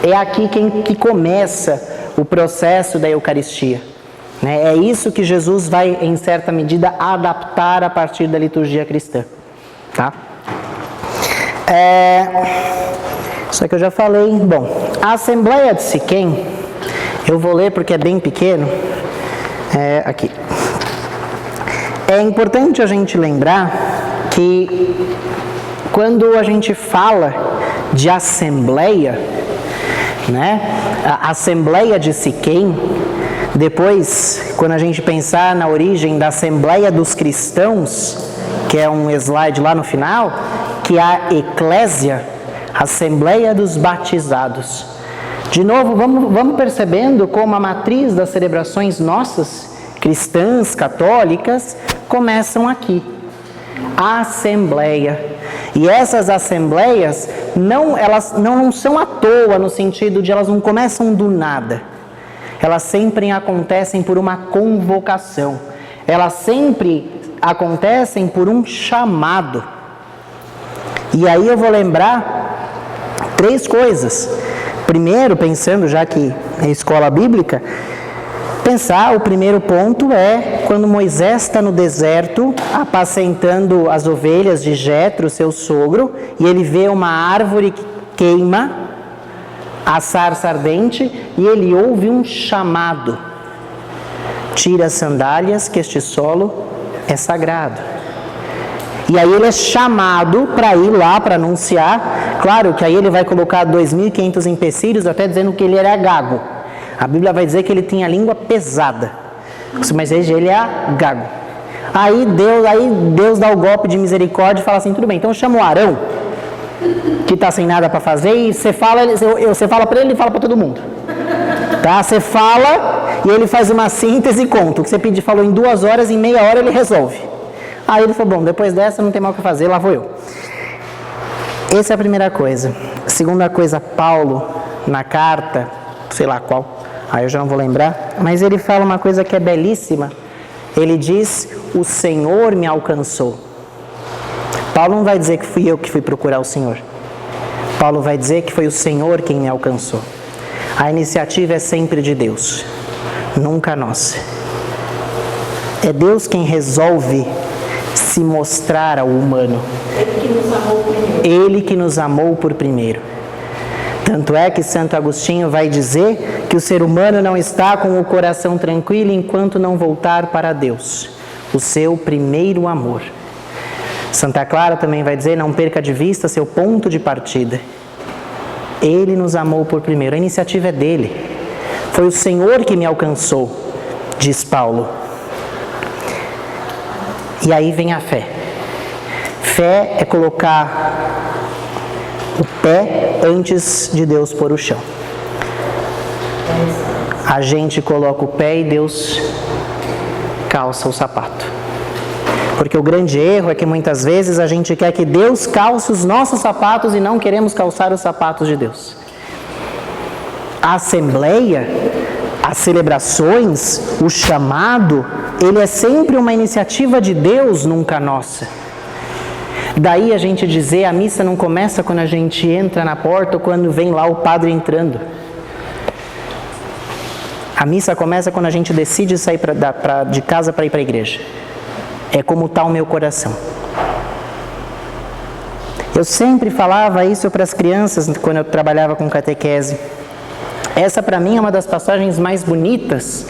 É aqui que começa o processo da Eucaristia. É isso que Jesus vai, em certa medida, adaptar a partir da liturgia cristã. Tá? Isso aqui eu já falei. Bom, a Assembleia de Siquém, eu vou ler porque é bem pequeno. Aqui. É importante a gente lembrar que quando a gente fala de Assembleia, né, a Assembleia de Siquém, depois, quando a gente pensar na origem da Assembleia dos Cristãos, que é um slide lá no final, que é a Eclésia, Assembleia dos Batizados. De novo, vamos percebendo como a matriz das celebrações nossas, cristãs, católicas, começam aqui. A Assembleia. E essas assembleias, elas não são à toa, no sentido de elas não começam do nada. Elas sempre acontecem por uma convocação. Elas sempre acontecem por um chamado. E aí eu vou lembrar 3 coisas. Primeiro, pensando, já que é escola bíblica, o primeiro ponto é quando Moisés está no deserto, apacentando as ovelhas de Jetro, seu sogro, e ele vê uma árvore que queima, a sarça ardente, e ele ouve um chamado: tira as sandálias, que este solo é sagrado. E aí ele é chamado para ir lá, para anunciar. Claro que aí ele vai colocar 2.500 empecilhos, até dizendo que ele era gago. A Bíblia vai dizer que ele tinha a língua pesada, mas ele é gago. Aí Deus dá o golpe de misericórdia e fala assim: tudo bem, então chama o Arão, que está sem nada para fazer, e você fala para ele fala para todo mundo. Tá? Você fala e ele faz uma síntese e conta. O que você falou em 2 horas, em meia hora ele resolve. Aí ele falou: bom, depois dessa não tem mais o que fazer, lá vou eu. Essa é a primeira coisa. A segunda coisa, Paulo, na carta, sei lá qual, aí eu já não vou lembrar, mas ele fala uma coisa que é belíssima. Ele diz: o Senhor me alcançou. Paulo não vai dizer que fui eu que fui procurar o Senhor. Paulo vai dizer que foi o Senhor quem me alcançou. A iniciativa é sempre de Deus, nunca nossa. É Deus quem resolve se mostrar ao humano. Ele que nos amou por primeiro. Tanto é que Santo Agostinho vai dizer que o ser humano não está com o coração tranquilo enquanto não voltar para Deus, o seu primeiro amor. Santa Clara também vai dizer: não perca de vista seu ponto de partida. Ele nos amou por primeiro, a iniciativa é dele. Foi o Senhor que me alcançou, diz Paulo. E aí vem a fé. Fé é colocar o pé antes de Deus pôr o chão. A gente coloca o pé e Deus calça o sapato. Porque o grande erro é que muitas vezes a gente quer que Deus calce os nossos sapatos e não queremos calçar os sapatos de Deus. A assembleia, as celebrações, o chamado, ele é sempre uma iniciativa de Deus, nunca nossa. Daí a gente dizer: a missa não começa quando a gente entra na porta ou quando vem lá o padre entrando. A missa começa quando a gente decide sair de casa para ir para a igreja. É como está o meu coração. Eu sempre falava isso para as crianças quando eu trabalhava com catequese. Essa para mim é uma das passagens mais bonitas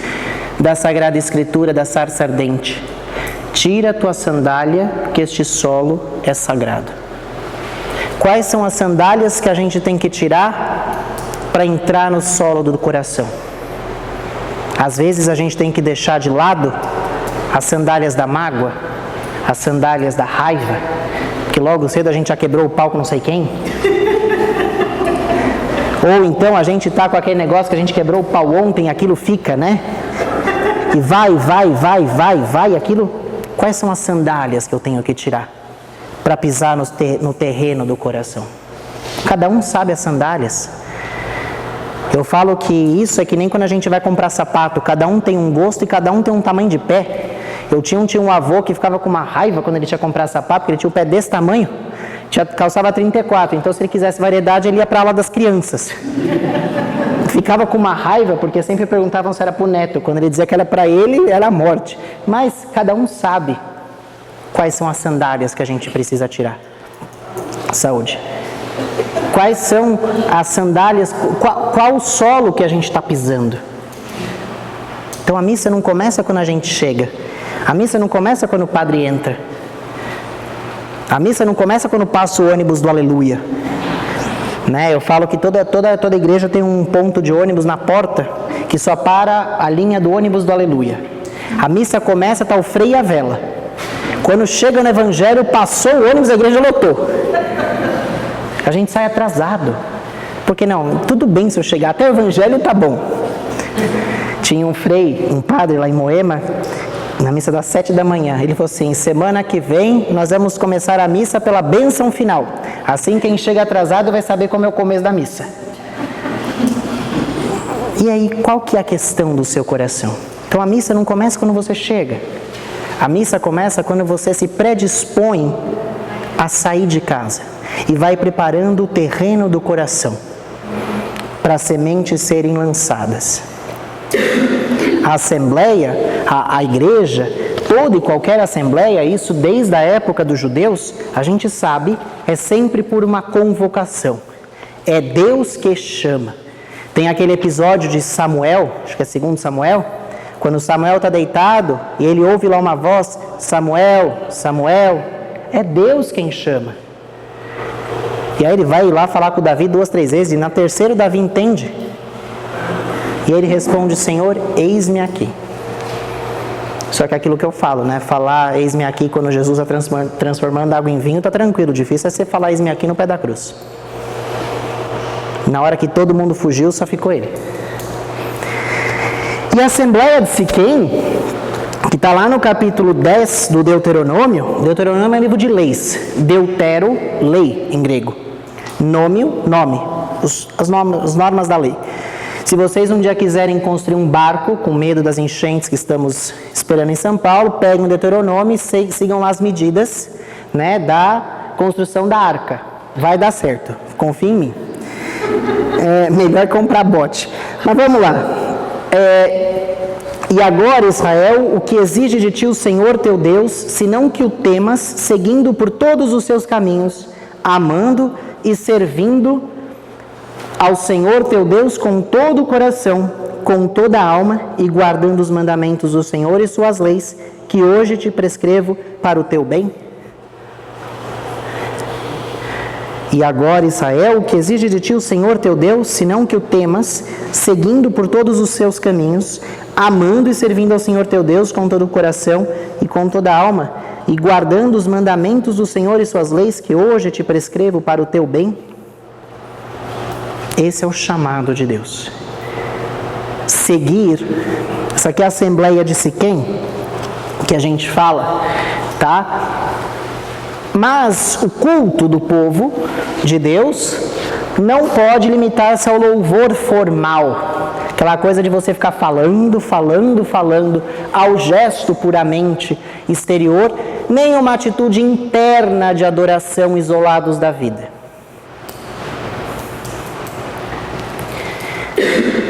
da Sagrada Escritura, da sarça ardente. Tira a tua sandália, que este solo é sagrado. Quais são as sandálias que a gente tem que tirar para entrar no solo do coração. Às vezes a gente tem que deixar de lado as sandálias da mágoa, as sandálias da raiva, que logo cedo a gente já quebrou o pau com não sei quem. Ou então a gente está com aquele negócio que a gente quebrou o pau ontem, aquilo fica, né? E vai, aquilo. Quais são as sandálias que eu tenho que tirar para pisar no terreno do coração? Cada um sabe as sandálias. Eu falo que isso é que nem quando a gente vai comprar sapato, cada um tem um gosto e cada um tem um tamanho de pé. Eu tinha um avô que ficava com uma raiva quando ele tinha comprado sapato, porque ele tinha o pé desse tamanho, calçava 34, então se ele quisesse variedade ele ia para a aula das crianças. Ficava com uma raiva porque sempre perguntavam se era para o neto, quando ele dizia que era para ele, era a morte. Mas cada um sabe quais são as sandálias que a gente precisa tirar. Saúde. Quais são as sandálias, qual o solo que a gente está pisando? Então a missa não começa quando a gente chega. A missa não começa quando o padre entra. A missa não começa quando passa o ônibus do aleluia. Né? Eu falo que toda igreja tem um ponto de ônibus na porta que só para a linha do ônibus do aleluia. A missa começa, está o freio e a vela. Quando chega no evangelho, passou o ônibus, a igreja lotou. A gente sai atrasado. Porque não, tudo bem se eu chegar até o evangelho, tá bom. Tinha um padre lá em Moema, na missa das 7 da manhã. Ele falou assim: semana que vem nós vamos começar a missa pela bênção final. Assim quem chega atrasado vai saber como é o começo da missa. E aí, qual que é a questão do seu coração? Então a missa não começa quando você chega. A missa começa quando você se predispõe a sair de casa e vai preparando o terreno do coração para as sementes serem lançadas. A assembleia, a igreja, toda e qualquer assembleia, isso desde a época dos judeus, a gente sabe, é sempre por uma convocação. É Deus que chama. Tem aquele episódio de Samuel, acho que é 2 Samuel, quando Samuel está deitado e ele ouve lá uma voz: Samuel, Samuel. É Deus quem chama. E aí ele vai lá falar com o Davi 2, 3 vezes, e na terceira o Davi entende. E ele responde: Senhor, eis-me aqui. Só que aquilo que eu falo, né? Falar eis-me aqui quando Jesus está transformando água em vinho, está tranquilo. Difícil é você falar eis-me aqui no pé da cruz. Na hora que todo mundo fugiu, só ficou ele. E a Assembleia de Siquém, que está lá no capítulo 10 do Deuteronômio. Deuteronômio é livro de leis. Deutero, lei em grego. Nômio, nome. As normas da lei. Se vocês um dia quiserem construir um barco, com medo das enchentes que estamos esperando em São Paulo, peguem o Deuteronômio e sigam lá as medidas, né, da construção da arca. Vai dar certo. Confia em mim. É melhor comprar bote. Mas vamos lá. E agora, Israel, o que exige de ti o Senhor teu Deus, senão que o temas, seguindo por todos os seus caminhos, amando e servindo ao Senhor teu Deus com todo o coração, com toda a alma, e guardando os mandamentos do Senhor e suas leis, que hoje te prescrevo para o teu bem? E agora, Israel, o que exige de ti o Senhor teu Deus, senão que o temas, seguindo por todos os seus caminhos, amando e servindo ao Senhor teu Deus com todo o coração e com toda a alma, e guardando os mandamentos do Senhor e suas leis, que hoje te prescrevo para o teu bem? Esse é o chamado de Deus. Seguir, essa aqui é a Assembleia de Siquém, que a gente fala, tá? Mas o culto do povo de Deus não pode limitar-se ao louvor formal. Aquela coisa de você ficar falando, ao gesto puramente exterior, nem uma atitude interna de adoração isolados da vida.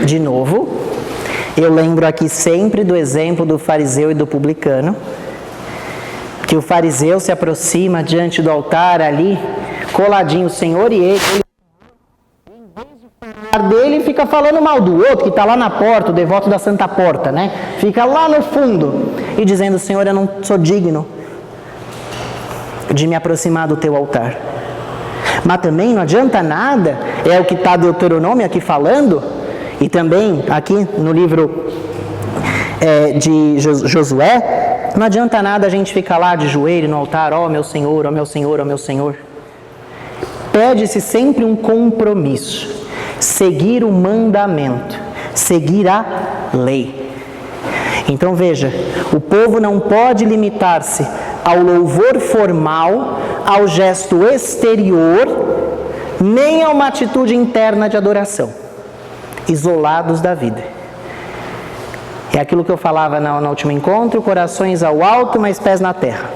De novo, eu lembro aqui sempre do exemplo do fariseu e do publicano, que o fariseu se aproxima diante do altar ali, coladinho o Senhor, e ele em vez de falar dele, fica falando mal do outro, que está lá na porta, o devoto da Santa Porta, né? Fica lá no fundo, e dizendo: Senhor, eu não sou digno de me aproximar do teu altar. Mas também não adianta nada, é o que está Deuteronômio aqui falando, e também aqui no livro de Josué, não adianta nada a gente ficar lá de joelho no altar, ó meu Senhor, ó meu Senhor, ó meu Senhor. Pede-se sempre um compromisso, seguir o mandamento, seguir a lei. Então veja, o povo não pode limitar-se ao louvor formal, ao gesto exterior, nem a uma atitude interna de adoração, isolados da vida. É aquilo que eu falava no último encontro, corações ao alto, mas pés na terra.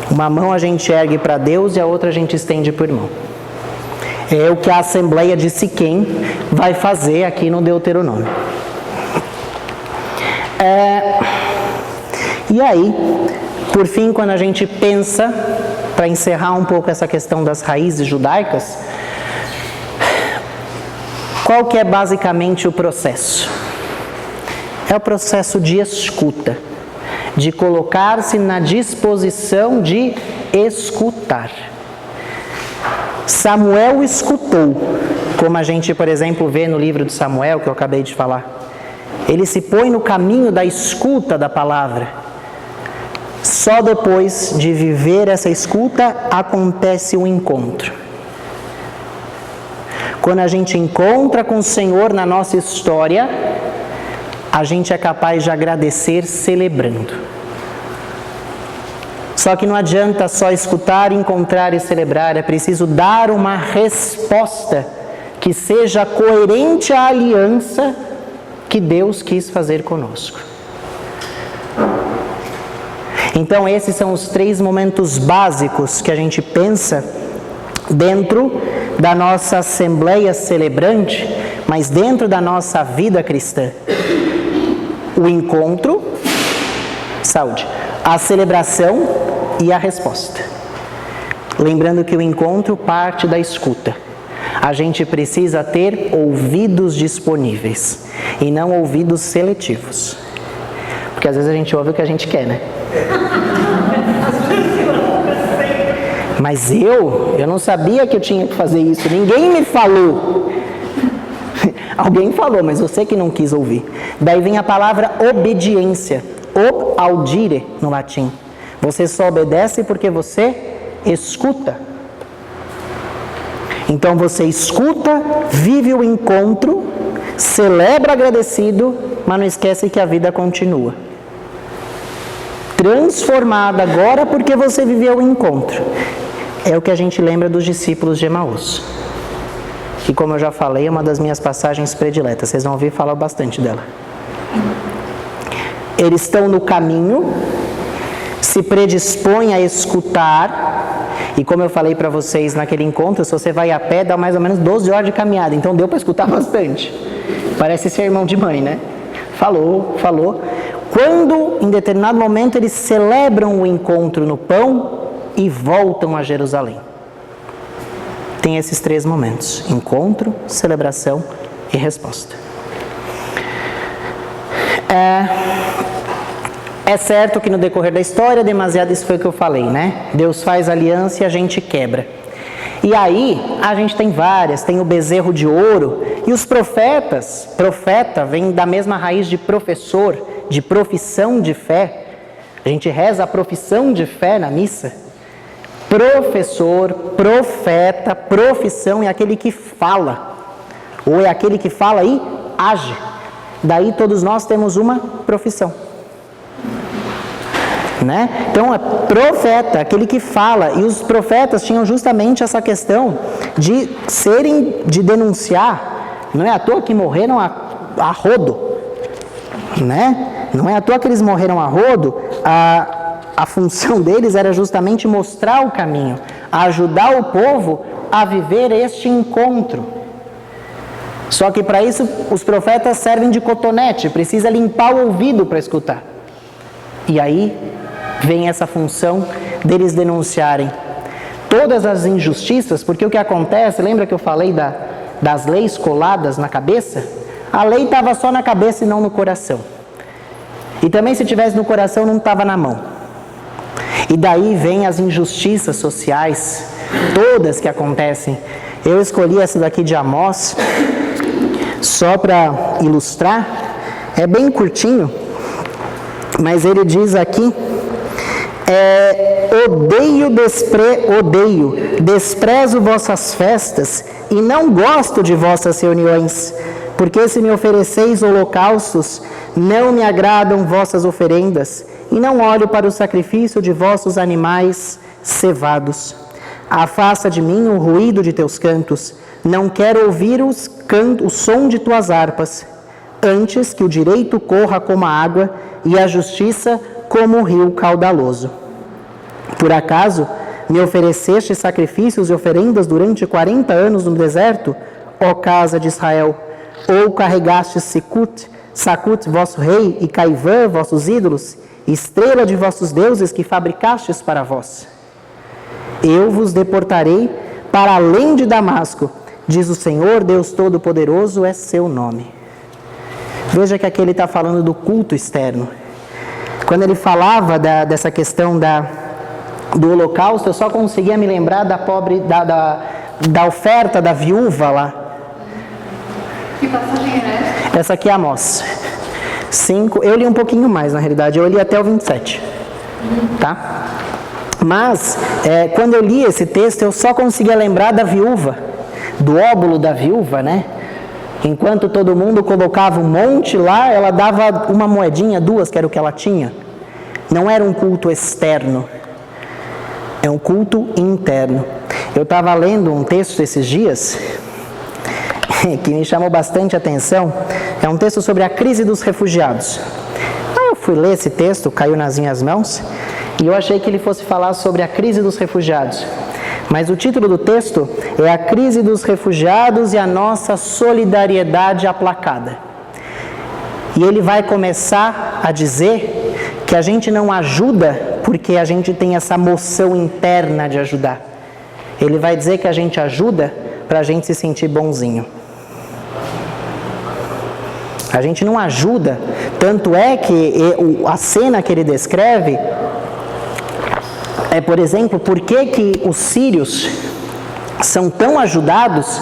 Uma mão a gente ergue para Deus e a outra a gente estende para o irmão. É o que a Assembleia de Siquém vai fazer aqui no Deuteronômio. E aí, por fim, quando a gente pensa, para encerrar um pouco essa questão das raízes judaicas, qual que é basicamente o processo? É o processo de escuta, de colocar-se na disposição de escutar. Samuel escutou, como a gente, por exemplo, vê no livro de Samuel, que eu acabei de falar. Ele se põe no caminho da escuta da palavra. Só depois de viver essa escuta, acontece o encontro. Quando a gente encontra com o Senhor na nossa história, a gente é capaz de agradecer celebrando. Só que não adianta só escutar, encontrar e celebrar, é preciso dar uma resposta que seja coerente à aliança que Deus quis fazer conosco. Então esses são os 3 momentos básicos que a gente pensa dentro da nossa assembleia celebrante, mas dentro da nossa vida cristã. O encontro, saúde, a celebração e a resposta. Lembrando que o encontro parte da escuta. A gente precisa ter ouvidos disponíveis e não ouvidos seletivos. Porque às vezes a gente ouve o que a gente quer, né? Mas eu não sabia que eu tinha que fazer isso. Ninguém me falou. Alguém falou, mas você que não quis ouvir. Daí vem a palavra obediência. Ob audire no latim. Você só obedece porque você escuta. Então você escuta, vive o encontro, celebra agradecido, mas não esquece que a vida continua. Transformada agora porque você viveu o encontro. É o que a gente lembra dos discípulos de Emaús. Que, como eu já falei, é uma das minhas passagens prediletas. Vocês vão ouvir falar bastante dela. Eles estão no caminho, se predispõem a escutar. E como eu falei para vocês naquele encontro, se você vai a pé, dá mais ou menos 12 horas de caminhada. Então deu para escutar bastante. Parece ser irmão de mãe, né? Falou. Quando, em determinado momento, eles celebram o encontro no pão e voltam a Jerusalém. Tem esses 3 momentos: encontro, celebração e resposta. É certo que no decorrer da história, demasiado isso foi o que eu falei, né? Deus faz aliança e a gente quebra. E aí, a gente tem várias, tem o bezerro de ouro, e os profetas, profeta vem da mesma raiz de professor, de profissão de fé. A gente reza a profissão de fé na missa. Professor, profeta, profissão é aquele que fala, ou é aquele que fala e age. Daí todos nós temos uma profissão. Né? Então é profeta, aquele que fala, e os profetas tinham justamente essa questão de denunciar. Não é à toa que morreram a rodo, né? Não é à toa que eles morreram a rodo. A função deles era justamente mostrar o caminho, ajudar o povo a viver este encontro. Só que para isso os profetas servem de cotonete, precisa limpar o ouvido para escutar. E aí vem essa função deles denunciarem todas as injustiças, porque o que acontece, lembra que eu falei das leis coladas na cabeça? A lei estava só na cabeça e não no coração. E também se tivesse no coração não estava na mão. E daí vem as injustiças sociais, todas que acontecem. Eu escolhi essa daqui de Amós, só para ilustrar. É bem curtinho, mas ele diz aqui, desprezo vossas festas e não gosto de vossas reuniões, porque se me ofereceis holocaustos, não me agradam vossas oferendas, e não olho para o sacrifício de vossos animais cevados. Afasta de mim o ruído de teus cantos, não quero ouvir o som de tuas harpas, antes que o direito corra como a água e a justiça como o rio caudaloso. Por acaso me ofereceste sacrifícios e oferendas durante 40 anos no deserto, ó casa de Israel? Ou carregaste Sacute, vosso rei, e Caivã, vossos ídolos, estrela de vossos deuses que fabricastes para vós? Eu vos deportarei para além de Damasco, diz o Senhor, Deus Todo-Poderoso é seu nome. Veja que aqui ele está falando do culto externo. Quando ele falava dessa questão do holocausto, eu só conseguia me lembrar da oferta da viúva lá. Que passagem era essa? Essa aqui é Amós 5, eu li um pouquinho mais na realidade, eu li até o 27, tá? Mas, quando eu li esse texto, eu só conseguia lembrar da viúva, do óbolo da viúva, né? Enquanto todo mundo colocava um monte lá, ela dava uma moedinha, 2, que era o que ela tinha. Não era um culto externo, é um culto interno. Eu estava lendo um texto esses dias, que me chamou bastante atenção. É um texto sobre a crise dos refugiados. Aí eu fui ler esse texto, caiu nas minhas mãos, e eu achei que ele fosse falar sobre a crise dos refugiados. Mas o título do texto é A Crise dos Refugiados e a Nossa Solidariedade Aplacada. E ele vai começar a dizer que a gente não ajuda porque a gente tem essa moção interna de ajudar. Ele vai dizer que a gente ajuda para a gente se sentir bonzinho. A gente não ajuda, tanto é que a cena que ele descreve por exemplo, por que os sírios são tão ajudados,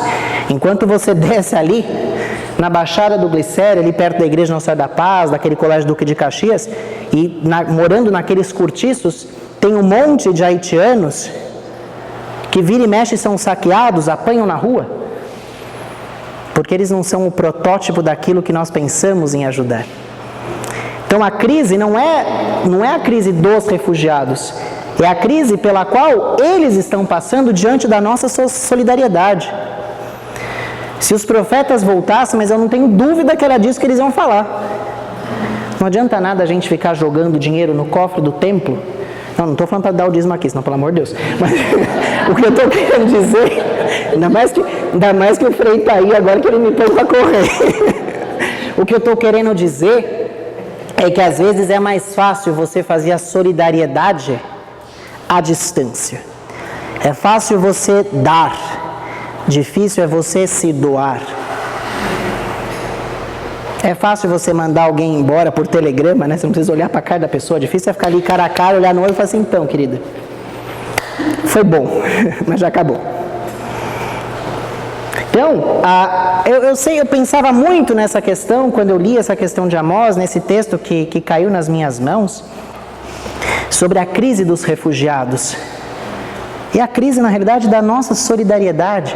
enquanto você desce ali na Baixada do Glicério, ali perto da Igreja Nossa Senhora da Paz, daquele colégio Duque de Caxias, e morando naqueles cortiços, tem um monte de haitianos que vira e mexe são saqueados, apanham na rua, porque eles não são o protótipo daquilo que nós pensamos em ajudar. Então a crise não é a crise dos refugiados, é a crise pela qual eles estão passando diante da nossa solidariedade. Se os profetas voltassem, mas eu não tenho dúvida que era disso que eles iam falar. Não adianta nada a gente ficar jogando dinheiro no cofre do templo. Não estou falando para dar o dízimo aqui, senão, pelo amor de Deus. Mas o que eu estou querendo dizer, ainda mais que o Frei está aí agora que ele me põe para correr. O que eu estou querendo dizer é que às vezes é mais fácil você fazer a solidariedade à distância. É fácil você dar, difícil é você se doar. É fácil você mandar alguém embora por telegrama, né? Você não precisa olhar para a cara da pessoa. Difícil é ficar ali cara a cara, olhar no olho e falar assim, então, querida, foi bom, mas já acabou. Então, eu pensava muito nessa questão, quando eu li essa questão de Amós, nesse texto que caiu nas minhas mãos, sobre a crise dos refugiados. E a crise, na realidade, da nossa solidariedade.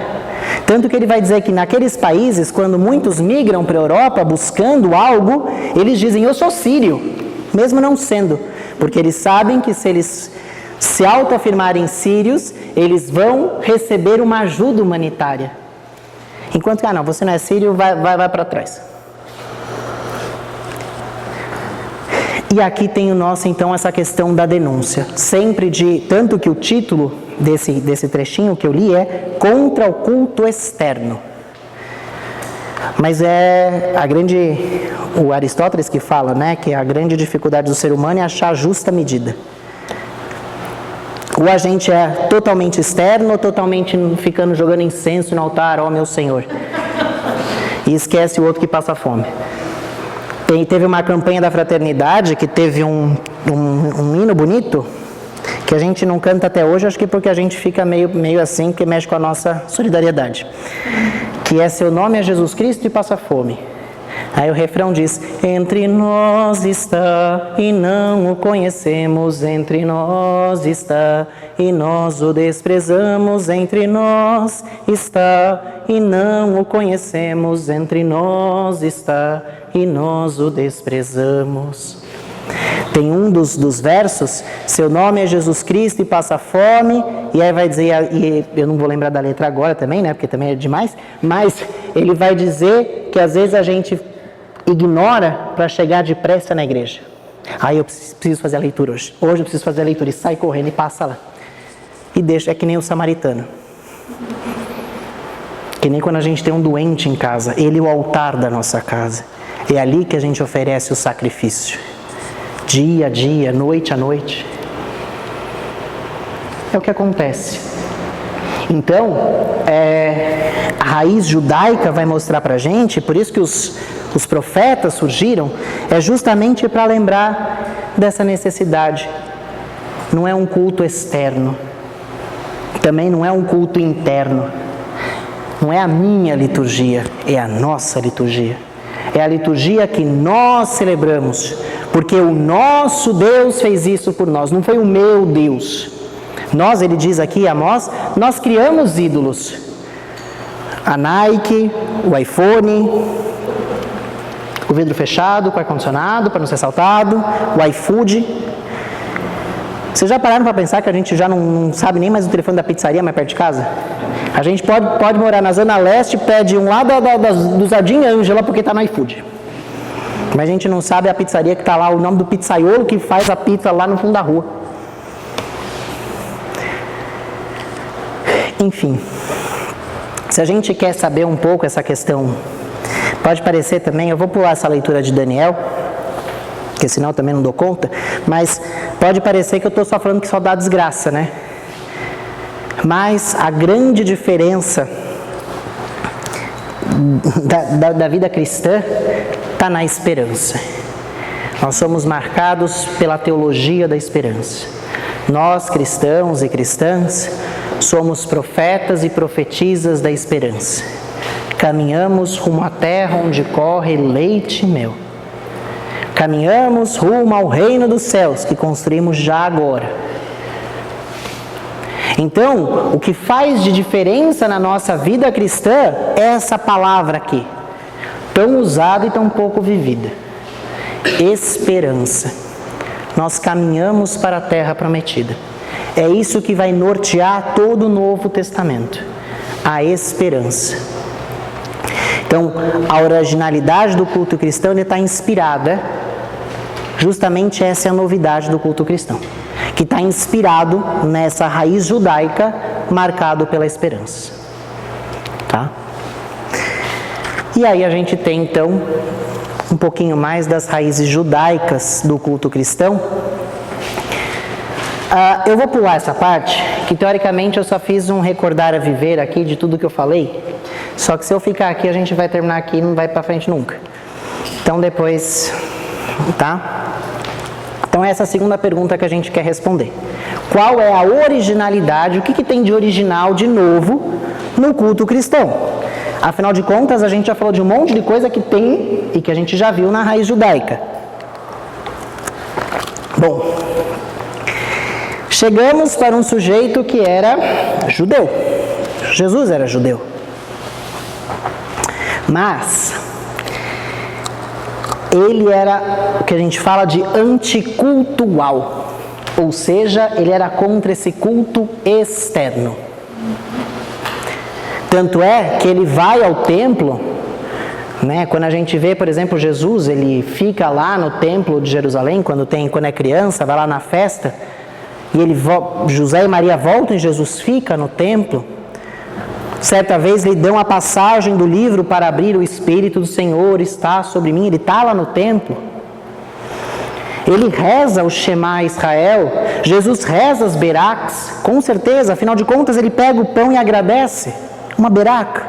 Tanto que ele vai dizer que naqueles países, quando muitos migram para a Europa buscando algo, eles dizem, eu sou sírio, mesmo não sendo. Porque eles sabem que se eles se autoafirmarem sírios, eles vão receber uma ajuda humanitária. Enquanto que, não, você não é sírio, vai para trás. E aqui tem então, essa questão da denúncia. Sempre tanto que o título desse trechinho que eu li é Contra o Culto Externo. Mas o Aristóteles que fala, né, que a grande dificuldade do ser humano é achar a justa medida. Ou a gente é totalmente externo, ou totalmente ficando jogando incenso no altar, ó meu Senhor. E esquece o outro que passa fome. Teve uma campanha da fraternidade que teve um hino bonito, que a gente não canta até hoje, acho que porque a gente fica meio assim, que mexe com a nossa solidariedade, que é seu nome é Jesus Cristo e passa fome. Aí o refrão diz: entre nós está e não o conhecemos, entre nós está e nós o desprezamos, entre nós está e não o conhecemos, entre nós está e nós o desprezamos. Tem um dos versos, seu nome é Jesus Cristo e passa fome, e aí vai dizer, e eu não vou lembrar da letra agora também, né, porque também é demais, mas ele vai dizer que às vezes a gente ignora para chegar depressa na igreja. Aí eu preciso fazer a leitura hoje eu preciso fazer a leitura, e sai correndo e passa lá. E deixa, é que nem o samaritano. Que nem quando a gente tem um doente em casa, ele é o altar da nossa casa. É ali que a gente oferece o sacrifício. Dia a dia, noite a noite. É o que acontece. Então, a raiz judaica vai mostrar pra gente, por isso que os profetas surgiram, é justamente para lembrar dessa necessidade. Não é um culto externo, também não é um culto interno, não é a minha liturgia, é a nossa liturgia. É a liturgia que nós celebramos, porque o nosso Deus fez isso por nós, não foi o meu Deus. Nós, ele diz aqui, Amós, nós criamos ídolos. A Nike, o iPhone, o vidro fechado, com ar-condicionado, para não ser assaltado, o iFood. Vocês já pararam para pensar que a gente já não sabe nem mais o telefone da pizzaria mais perto de casa? A gente pode morar na Zona Leste, pede um lá do Jardim Ângela, porque está no iFood. Mas a gente não sabe a pizzaria que está lá, o nome do pizzaiolo que faz a pizza lá no fundo da rua. Enfim, se a gente quer saber um pouco essa questão, pode parecer também, eu vou pular essa leitura de Daniel, porque senão eu também não dou conta, mas pode parecer que eu estou só falando que só dá desgraça, né? Mas a grande diferença da vida cristã está na esperança. Nós somos marcados pela teologia da esperança. Nós, cristãos e cristãs, somos profetas e profetisas da esperança. Caminhamos rumo à terra onde corre leite e mel. Caminhamos rumo ao reino dos céus que construímos já agora. Então, o que faz de diferença na nossa vida cristã é essa palavra aqui, tão usada e tão pouco vivida. Esperança. Nós caminhamos para a terra prometida. É isso que vai nortear todo o Novo Testamento. A esperança. Então, a originalidade do culto cristão está inspirada, justamente essa é a novidade do culto cristão, que está inspirado nessa raiz judaica, marcado pela esperança. Tá? E aí a gente tem, então, um pouquinho mais das raízes judaicas do culto cristão. Eu vou pular essa parte, que teoricamente eu só fiz um recordar a viver aqui de tudo que eu falei, só que se eu ficar aqui a gente vai terminar aqui e não vai para frente nunca. Então depois, tá? Então essa é a segunda pergunta que a gente quer responder. Qual é a originalidade, o que tem de original, de novo, no culto cristão? Afinal de contas, a gente já falou de um monte de coisa que tem e que a gente já viu na raiz judaica. Bom, chegamos para um sujeito que era judeu. Jesus era judeu. Mas ele era o que a gente fala de anticultual. Ou seja, ele era contra esse culto externo. Tanto é que ele vai ao templo, né? Quando a gente vê, por exemplo, Jesus, ele fica lá no templo de Jerusalém, quando é criança, vai lá na festa, e José e Maria voltam e Jesus fica no templo. Certa vez lhe dão a passagem do livro para abrir, o Espírito do Senhor está sobre mim, ele está lá no templo. Ele reza o Shema Israel, Jesus reza as beracs, com certeza, afinal de contas ele pega o pão e agradece, uma beraca.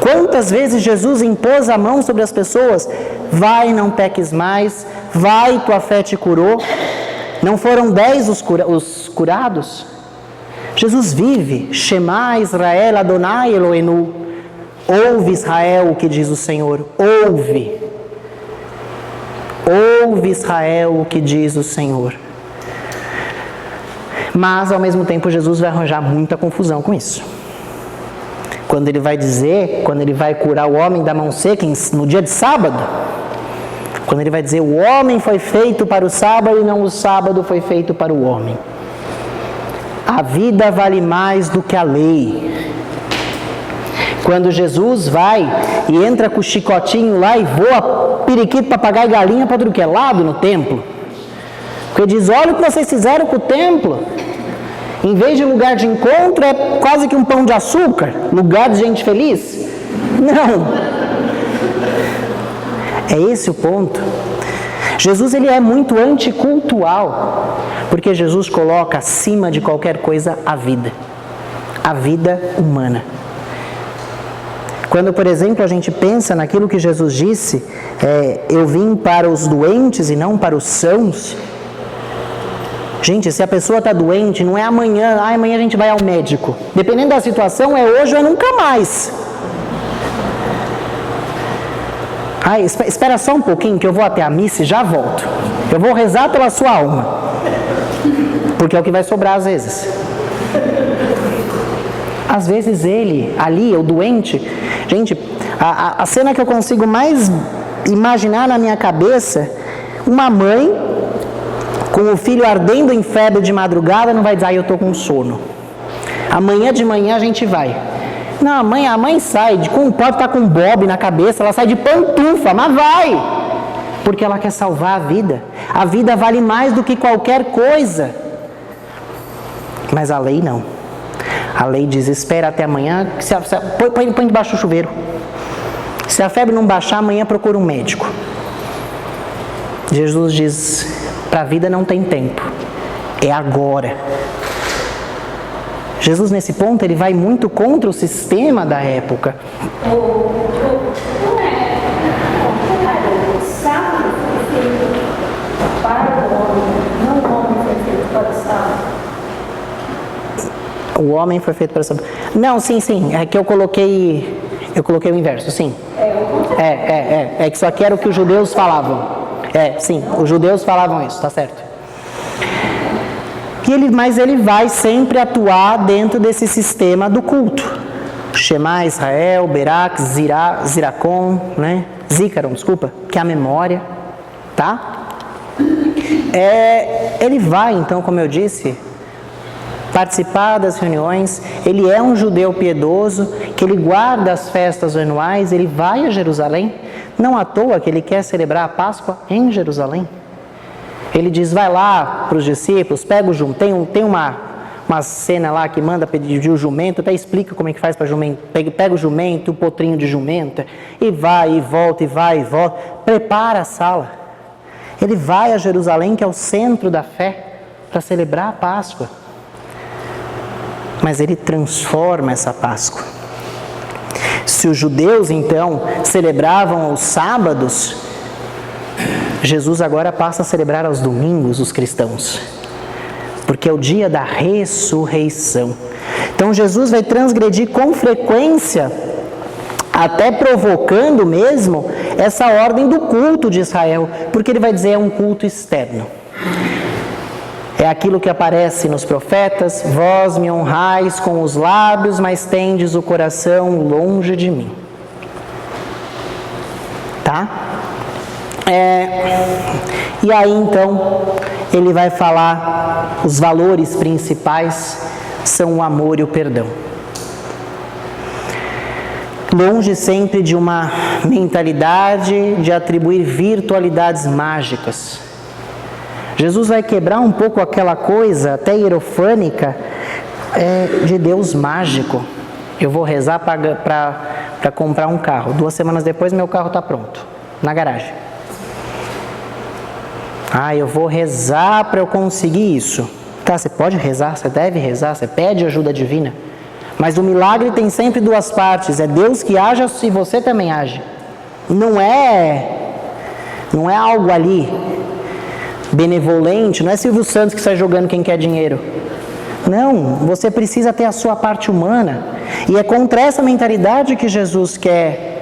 Quantas vezes Jesus impôs a mão sobre as pessoas? Vai, não peques mais, vai, tua fé te curou. Não foram 10 os curados? Jesus vive. Shema Israel Adonai Eloheinu. Ouve, Israel, o que diz o Senhor. Ouve. Ouve, Israel, o que diz o Senhor. Mas, ao mesmo tempo, Jesus vai arranjar muita confusão com isso. Quando ele vai dizer, quando ele vai curar o homem da mão seca no dia de sábado, quando ele vai dizer, o homem foi feito para o sábado e não o sábado foi feito para o homem. A vida vale mais do que a lei. Quando Jesus vai e entra com o chicotinho lá e voa periquito, papagaio e galinha para tudo que é lado no templo. Porque ele diz, olha o que vocês fizeram com o templo. Em vez de lugar de encontro, é quase que um pão de açúcar. Lugar de gente feliz. Não. É esse o ponto. Jesus ele é muito anticultual. Porque Jesus coloca acima de qualquer coisa a vida. A vida humana. Quando, por exemplo, a gente pensa naquilo que Jesus disse, eu vim para os doentes e não para os sãos. Gente, se a pessoa está doente, não é amanhã, amanhã a gente vai ao médico. Dependendo da situação, é hoje ou é nunca mais. Espera só um pouquinho que eu vou até a missa e já volto. Eu vou rezar pela sua alma. Porque é o que vai sobrar às vezes. Às vezes ele, ali, o doente... Gente, a cena que eu consigo mais imaginar na minha cabeça, uma mãe com o filho ardendo em febre de madrugada, não vai dizer, eu estou com sono. Amanhã de manhã a gente vai. Não, a mãe sai, pode estar com um bob na cabeça, ela sai de pantufa, mas vai! Porque ela quer salvar a vida. A vida vale mais do que qualquer coisa. Mas a lei não. A lei diz, espera até amanhã, põe debaixo do chuveiro. Se a febre não baixar, amanhã procura um médico. Jesus diz, para a vida não tem tempo, é agora. Jesus nesse ponto, ele vai muito contra o sistema da época. O sábado foi feito para o homem, não o homem foi feito para o sábado. O homem foi feito para o sábado. Não, sim, é que eu coloquei o inverso, sim. É que isso aqui era o que os judeus falavam. Sim, os judeus falavam isso, tá certo. Mas ele vai sempre atuar dentro desse sistema do culto. Shema Israel, Berak, Ziracon, né? Zícaron, desculpa, que é a memória, tá? Ele vai, então, como eu disse, participar das reuniões. Ele é um judeu piedoso, que ele guarda as festas anuais, ele vai a Jerusalém. Não à toa que ele quer celebrar a Páscoa em Jerusalém. Ele diz, vai lá para os discípulos, pega o jumento, tem uma cena lá que manda pedir o jumento, até explica como é que faz para jumento, pega o jumento, o potrinho de jumenta, e vai e volta, prepara a sala. Ele vai a Jerusalém, que é o centro da fé, para celebrar a Páscoa. Mas ele transforma essa Páscoa. Se os judeus, então, celebravam os sábados, Jesus agora passa a celebrar aos domingos os cristãos. Porque é o dia da ressurreição. Então Jesus vai transgredir com frequência, até provocando mesmo essa ordem do culto de Israel. Porque ele vai dizer, é um culto externo. É aquilo que aparece nos profetas, vós me honrais com os lábios, mas tendes o coração longe de mim. Tá? E aí então, ele vai falar, os valores principais são o amor e o perdão. Longe sempre de uma mentalidade de atribuir virtualidades mágicas. Jesus vai quebrar um pouco aquela coisa, até hierofânica, de Deus mágico. Eu vou rezar para comprar um carro. 2 semanas depois, meu carro está pronto, na garagem. Eu vou rezar para eu conseguir isso. Tá, você pode rezar, você deve rezar, você pede ajuda divina. Mas o milagre tem sempre 2 partes. É Deus que age e você também age. Não é algo ali benevolente, não é Silvio Santos que sai jogando quem quer dinheiro. Não, você precisa ter a sua parte humana. E é contra essa mentalidade que Jesus quer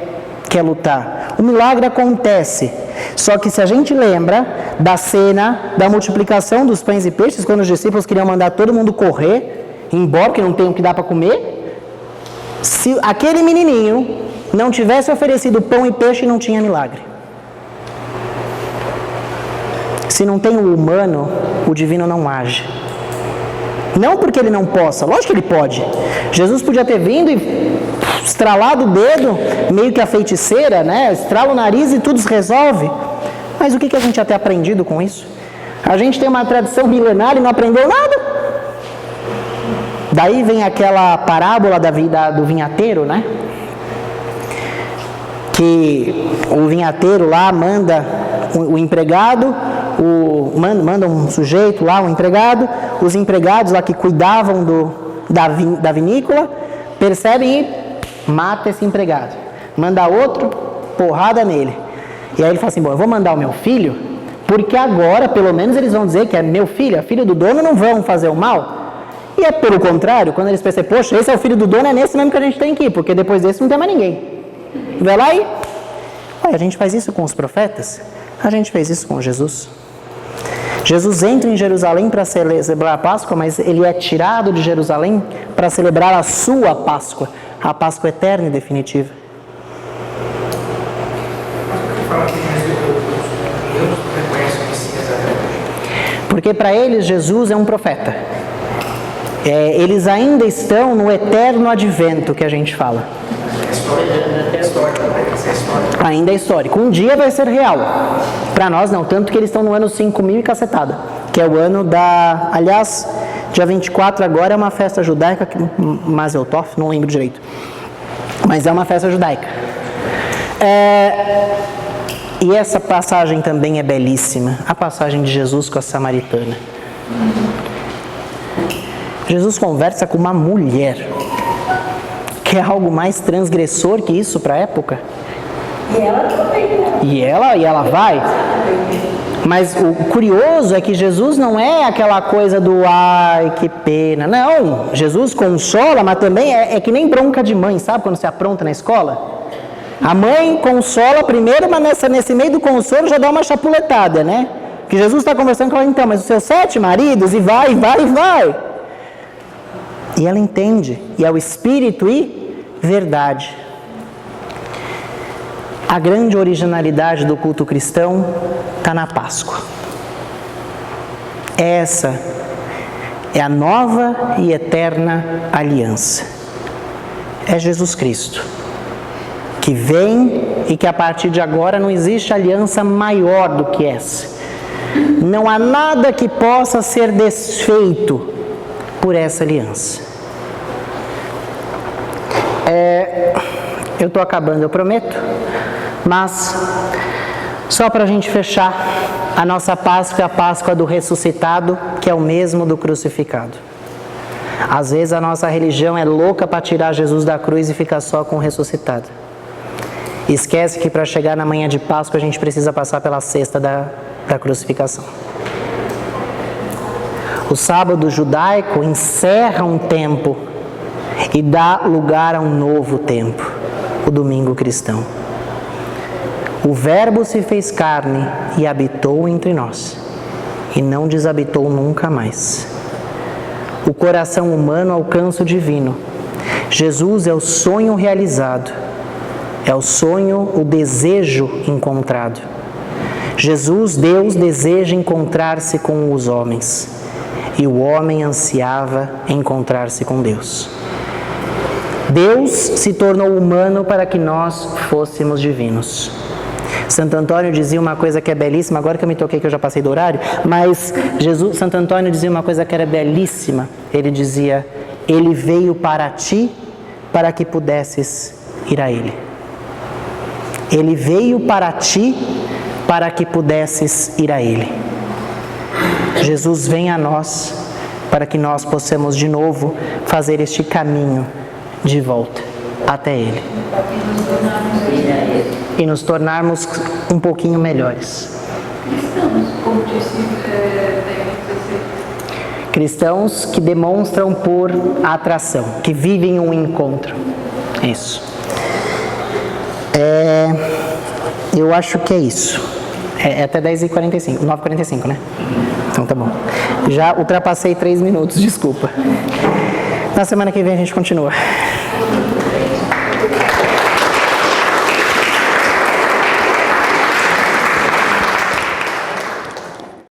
lutar. O milagre acontece. Só que se a gente lembra da cena da multiplicação dos pães e peixes, quando os discípulos queriam mandar todo mundo correr, embora, porque não tem o que dá para comer, se aquele menininho não tivesse oferecido pão e peixe, não tinha milagre. Se não tem o humano, o divino não age. Não porque ele não possa, lógico que ele pode. Jesus podia ter vindo e estralado o dedo, meio que a feiticeira, né? Estrala o nariz e tudo se resolve. Mas o que a gente já tem aprendido com isso? A gente tem uma tradição milenar e não aprendeu nada. Daí vem aquela parábola do vinhateiro, né? Que o vinhateiro lá manda o empregado, manda um sujeito lá, um empregado, os empregados lá que cuidavam da vinícola, percebem e mata esse empregado. Manda outro, porrada nele. E aí ele fala assim, bom, eu vou mandar o meu filho, porque agora, pelo menos, eles vão dizer que é meu filho, é filho do dono, não vão fazer o mal. E é pelo contrário, quando eles percebem, poxa, esse é o filho do dono, é nesse mesmo que a gente tem que ir, porque depois desse não tem mais ninguém. Vai lá e... a gente faz isso com os profetas, a gente fez isso com Jesus. Jesus entra em Jerusalém para celebrar a Páscoa, mas ele é tirado de Jerusalém para celebrar a sua Páscoa, a Páscoa eterna e definitiva. Porque para eles Jesus é um profeta. Eles ainda estão no eterno advento que a gente fala. Ainda é histórico. Um dia vai ser real. Para nós não, tanto que eles estão no ano 5000 e cacetada, que é o ano da... Aliás, dia 24 agora é uma festa judaica, Mazel Tov, não lembro direito. Mas é uma festa judaica. E essa passagem também é belíssima. A passagem de Jesus com a samaritana. Jesus conversa com uma mulher. Que é algo mais transgressor que isso para a época. E ela também. E ela vai. Mas o curioso é que Jesus não é aquela coisa do ai, que pena. Não, Jesus consola, mas também é que nem bronca de mãe, sabe? Quando você apronta na escola. A mãe consola primeiro, mas nesse meio do consolo já dá uma chapuletada, né? Que Jesus está conversando com ela, então, mas os seus 7 maridos, e vai. E ela entende, e é o Espírito e verdade. A grande originalidade do culto cristão está na Páscoa. Essa é a nova e eterna aliança. É Jesus Cristo, que vem e que a partir de agora não existe aliança maior do que essa. Não há nada que possa ser desfeito por essa aliança. Eu estou acabando, eu prometo, mas só para a gente fechar, a nossa Páscoa é a Páscoa do ressuscitado, que é o mesmo do crucificado. Às vezes a nossa religião é louca para tirar Jesus da cruz e ficar só com o ressuscitado. Esquece que para chegar na manhã de Páscoa a gente precisa passar pela sexta da crucificação. O sábado judaico encerra um tempo e dá lugar a um novo tempo, o domingo cristão. O Verbo se fez carne e habitou entre nós, e não desabitou nunca mais. O coração humano alcança o divino. Jesus é o sonho realizado, é o sonho, o desejo encontrado. Jesus, Deus, deseja encontrar-se com os homens, e o homem ansiava encontrar-se com Deus. Deus se tornou humano para que nós fôssemos divinos. Santo Antônio dizia uma coisa que é belíssima, agora que eu me toquei que eu já passei do horário, mas Santo Antônio dizia uma coisa que era belíssima. Ele dizia, ele veio para ti para que pudesses ir a ele. Ele veio para ti para que pudesses ir a ele. Jesus vem a nós para que nós possamos de novo fazer este caminho de volta até ele. E nos tornarmos um pouquinho melhores. cristãos, como disse TNCC. Cristãos que demonstram por atração, que vivem um encontro. Isso. Eu acho que é isso. É até 10h45, 9h45, né? Então tá bom. Já ultrapassei 3 minutos, desculpa. Na semana que vem a gente continua.